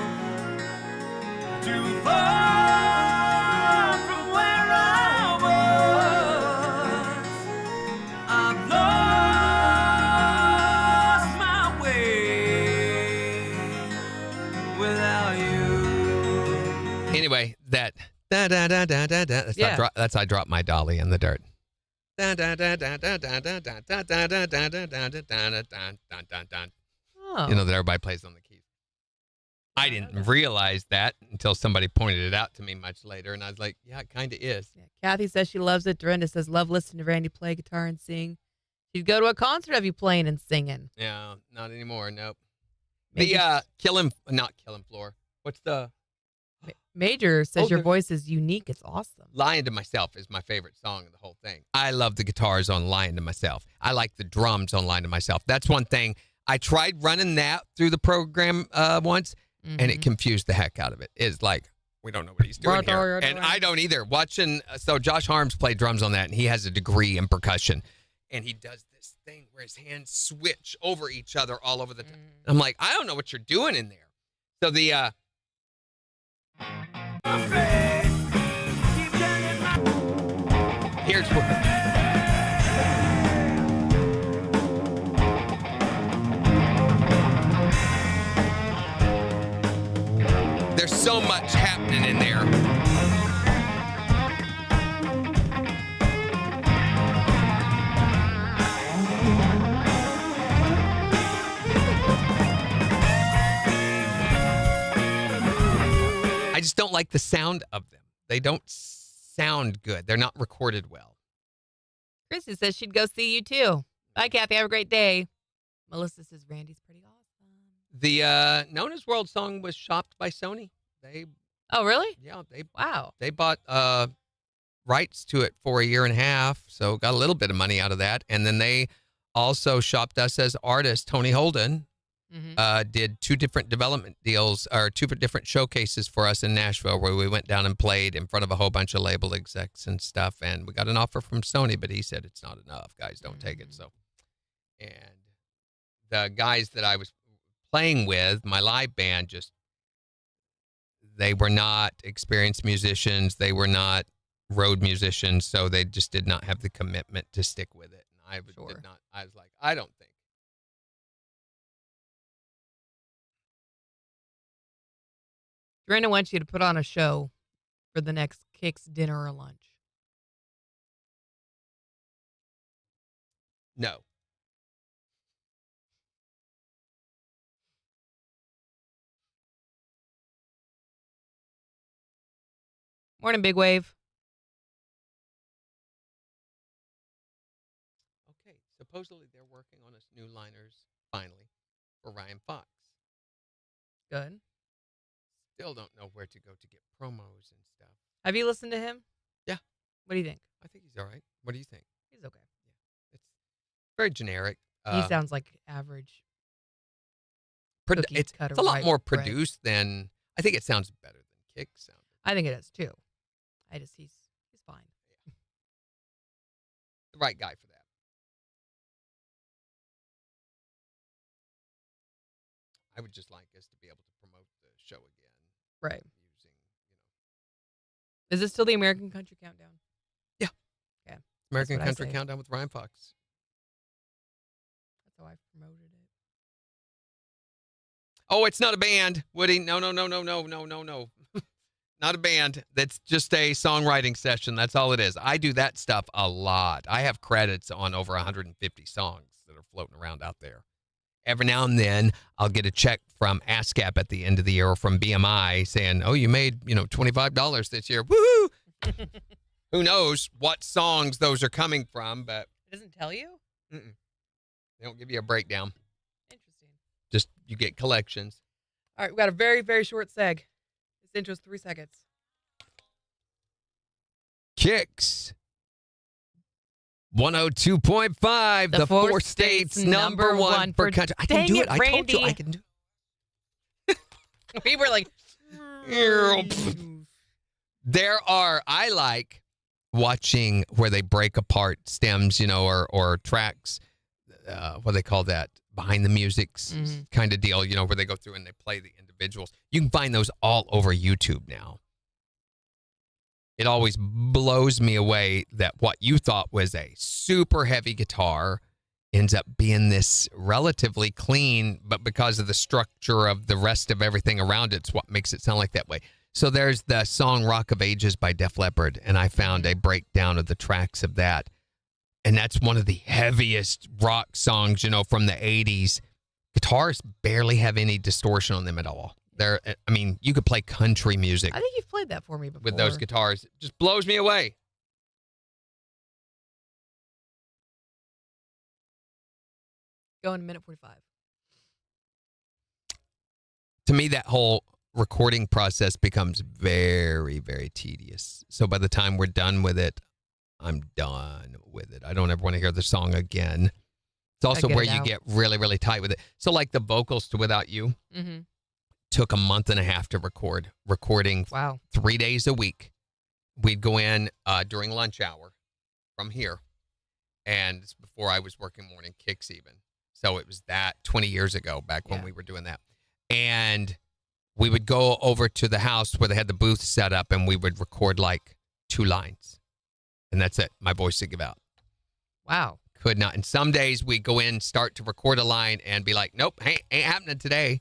too far from where I was. I've lost my way without you. Anyway, that. Da, da, da, da, da, da. That's I drop my dolly in the dirt. Da, da, da, da, da, da, da, da, da, da, da, da, da, da, da, da. Oh. You know that everybody plays on the keys. I didn't realize that until somebody pointed it out to me much later, and I was like, yeah, it kind of is. Yeah. Kathy says she loves it. Dorinda says, love listening to Randy play guitar and sing. She'd go to a concert of you playing and singing. Yeah, not anymore. Nope. Maybe The not Killing Floor. What's the Major says your voice is unique. It's awesome. Lying to Myself is my favorite song of the whole thing. I love the guitars on Lying to Myself. I like the drums on Lying to Myself. That's one thing. I tried running that through the program once, and it confused the heck out of it. It's like, we don't know what he's doing here. And I don't either. Watching, so Josh Harms played drums on that, and he has a degree in percussion. And he does this thing where his hands switch over each other all over the time. I'm like, I don't know what you're doing in there. So the... years. There's so much happening in there. I just don't like the sound of them. They don't sound good. They're not recorded well. Chrissy says she'd go see you too. Bye, Kathy. Have a great day. Melissa says Randy's pretty awesome. The Nona's World song was shopped by Sony. Oh, really? Yeah. Wow. They bought rights to it for a year and a half, so got a little bit of money out of that. And then they also shopped us as artists. Tony Holden did 2 different development deals, or 2 different showcases for us in Nashville, where we went down and played in front of a whole bunch of label execs and stuff. And we got an offer from Sony, but he said it's not enough. Guys, don't take it. So, and the guys that I was playing with, my live band, they were not experienced musicians. They were not road musicians, so they just did not have the commitment to stick with it. And I did not. I was like, I don't think. Brenda wants you to put on a show for the next KIX dinner or lunch. No. Morning, Big Wave. Okay, supposedly they're working on us new liners, finally, for Ryan Fox. Good. Still don't know where to go to get promos and stuff. Have you listened to him? Yeah. What do you think? I think he's all right. What do you think? He's okay. Yeah. It's very generic. He sounds like average. It's a lot more produced than, I think it sounds better than KIX sounded. I think it is too. He's fine. Yeah. The right guy for that. I would just like us to be able to promote the show again. Right. Using, Is this still the American Country Countdown? Yeah. Yeah. American Country Countdown with Ryan Fox. That's how I promoted it. Oh, it's not a band, Woody. No. Not a band. That's just a songwriting session. That's all it is. I do that stuff a lot. I have credits on over 150 songs that are floating around out there. Every now and then, I'll get a check from ASCAP at the end of the year or from BMI saying, oh, you made, $25 this year. Woohoo! Who knows what songs those are coming from, but... It doesn't tell you? They don't give you a breakdown. Interesting. Just, you get collections. All right, we got a very, very short seg. This intro's 3 seconds. KIX 102.5, the 4 states number 1 for country. I can do it. I told you I can do it. We were like... I like watching where they break apart stems, or tracks, what they call that, behind the music's kind of deal, where they go through and they play the individuals. You can find those all over YouTube now. It always blows me away that what you thought was a super heavy guitar ends up being this relatively clean, but because of the structure of the rest of everything around it's what makes it sound like that way. So there's the song Rock of Ages by Def Leppard, and I found a breakdown of the tracks of that. And that's one of the heaviest rock songs, from the 80s. Guitars barely have any distortion on them at all. You could play country music. I think you've played that for me before. With those guitars. It just blows me away. Going to minute 45. To me, that whole recording process becomes very, very tedious. So by the time we're done with it, I'm done with it. I don't ever want to hear the song again. It's also where you get really, really tight with it. So like the vocals to Without You took a month and a half to recording 3 days a week. We'd go in during lunch hour from here. And it's before I was working morning KIX even. So it was that 20 years ago back when we were doing that. And we would go over to the house where they had the booth set up and we would record like 2 lines. and that's it. My voice to give out. Wow. Could not. And some days we go in, start to record a line, and be like, nope, ain't happening today.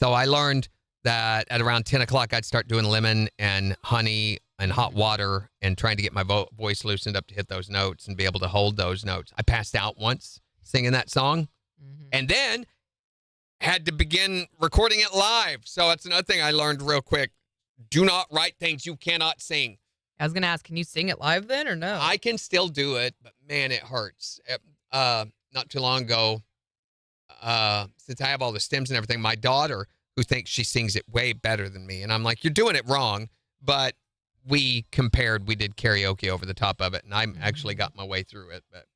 So I learned that at around 10 o'clock, I'd start doing lemon and honey and hot water and trying to get my voice loosened up to hit those notes and be able to hold those notes. I passed out once singing that song and then had to begin recording it live. So that's another thing I learned real quick. Do not write things you cannot sing. I was going to ask, can you sing it live then or no? I can still do it, but man, it hurts. Not too long ago, since I have all the stems and everything, my daughter, who thinks she sings it way better than me, and I'm like, you're doing it wrong, but we compared, we did karaoke over the top of it, and I actually got my way through it. But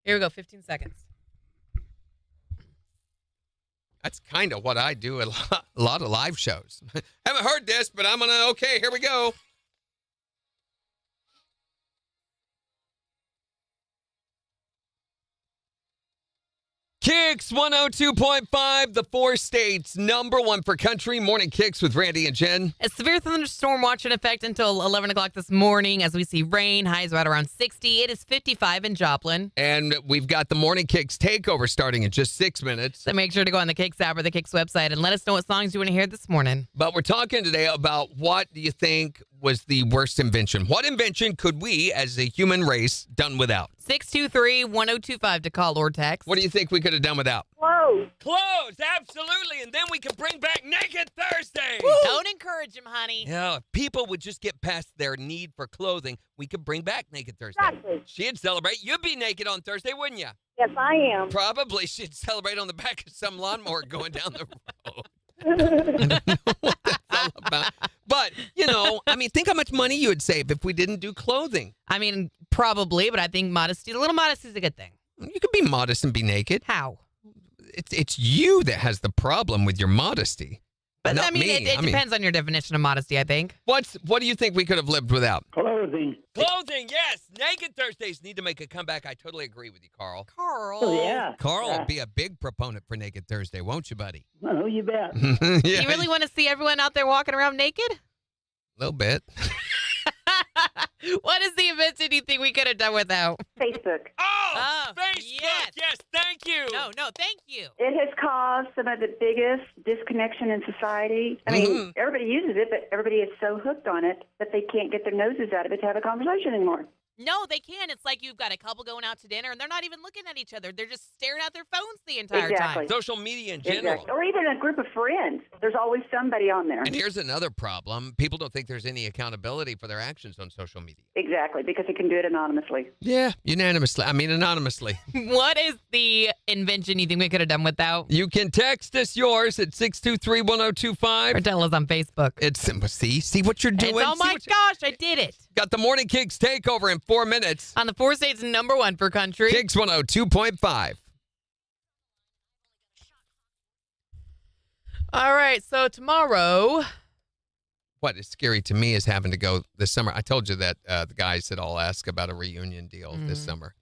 here we go, 15 seconds. that's kind of what I do a lot of live shows. Haven't heard this, but I'm gonna, okay, here we go. KIX 102.5, the 4 states, #1 for country. Morning KIX with Randy and Jen. A severe thunderstorm watch in effect until 11 o'clock this morning as we see rain. Highs right around 60. It is 55 in Joplin. And we've got the Morning KIX takeover starting in just 6 minutes. So make sure to go on the KIX app or the KIX website and let us know what songs you want to hear this morning. But we're talking today about what do you think was the worst invention? What invention could we, as a human race, done without? 623-1025 to call or text. What do you think we could have done without? Whoa. Clothes, absolutely. And then we can bring back Naked Thursday. Don't encourage him, honey. Yeah, if people would just get past their need for clothing, we could bring back Naked Thursday. Exactly. She'd celebrate. You'd be naked on Thursday, wouldn't you? Yes, I am. Probably she'd celebrate on the back of some lawnmower going down the road. I don't know what that's all about. But, you know, I mean, think how much money you would save if we didn't do clothing. I mean, probably, but I think a little modesty is a good thing. You could be modest and be naked. How? It's you that has the problem with your modesty. But not I mean, me. it depends on your definition of modesty, I think. What do you think we could have lived without? Clothing. Clothing, yes. Naked Thursdays need to make a comeback. I totally agree with you, Carl. Carl. Oh, yeah. Carl will be a big proponent for Naked Thursday, won't you, buddy? Oh, you bet. Yeah, You really want to see everyone out there walking around naked? a little bit. What is the invention you think we could have done without? Facebook. Oh, Facebook. Yes, thank you. No, thank you. It has caused some of the biggest disconnection in society. I mean, everybody uses it, but everybody is so hooked on it that they can't get their noses out of it to have a conversation anymore. No, they can. It's like you've got a couple going out to dinner and they're not even looking at each other. They're just staring at their phones the entire Exactly. time. Social media in general. Exactly. Or even a group of friends. There's always somebody on there. And here's another problem. People don't think there's any accountability for their actions on social media. Exactly, because it can do it anonymously. Yeah, anonymously. What is the invention you think we could have done without? You can text us yours at 623-1025. Or tell us on Facebook. It's see what you're doing. Oh my gosh, I did it. Got the Morning KIX takeover in 4 minutes. On the 4 states, #1 for country. KIX 102.5. All right, so tomorrow. What is scary to me is having to go this summer. I told you that the guys that all ask about a reunion deal this summer.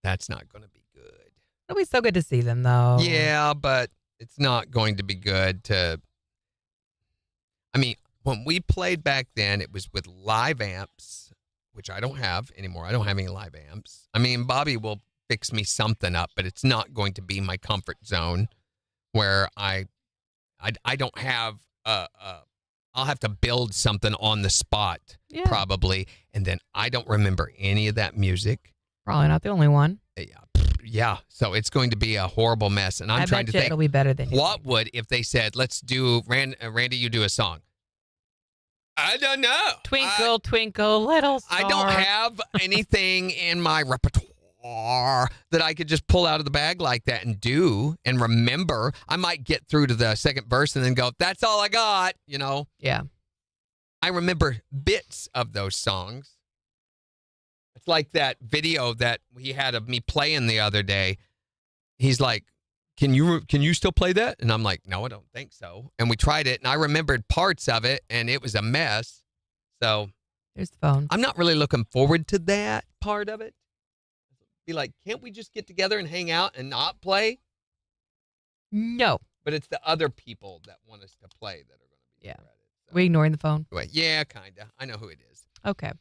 That's not going to be good. It'll be so good to see them, though. Yeah, but it's not going to be good to. I mean, when we played back then, it was with live amps, which I don't have anymore. I don't have any live amps. I mean, Bobby will fix me something up, but it's not going to be my comfort zone where I don't have I'll have to build something on the spot probably, and then I don't remember any of that music. Probably not the only one. Yeah, so it's going to be a horrible mess, and I'm trying to think it'll be better than what would if they said, "Let's do Randy, you do a song." I don't know. Twinkle, twinkle, little star. I don't have anything in my repertoire that I could just pull out of the bag like that and do and remember. I might get through to the second verse and then go, "That's all I got," you know? Yeah. I remember bits of those songs. It's like that video that he had of me playing the other day. He's like, Can you still play that? And I'm like, no, I don't think so. And we tried it, and I remembered parts of it, and it was a mess. So there's the phone. I'm not really looking forward to that part of it. Be like, can't we just get together and hang out and not play? No. But it's the other people that want us to play that are going to be mad at it. We ignoring the phone? Wait, yeah, kind of. I know who it is. Okay.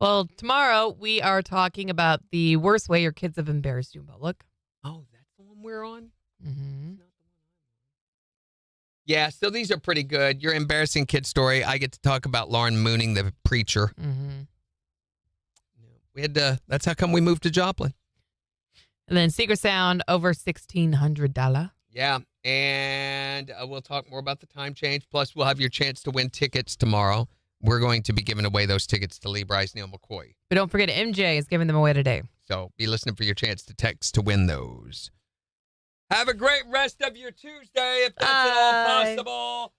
Well, tomorrow we are talking about the worst way your kids have embarrassed you in public. Oh, that's the one we're on? Mm-hmm. Yeah, so these are pretty good. Your embarrassing kid story. I get to talk about Lauren mooning the preacher. Mm-hmm. We had to, that's how come we moved to Joplin. And then Secret Sound over $1,600. Yeah, and we'll talk more about the time change. Plus, we'll have your chance to win tickets tomorrow. We're going to be giving away those tickets to Lee Bryce, Neil McCoy. But don't forget, MJ is giving them away today. So be listening for your chance to text to win those. Have a great rest of your Tuesday, if that's at all possible.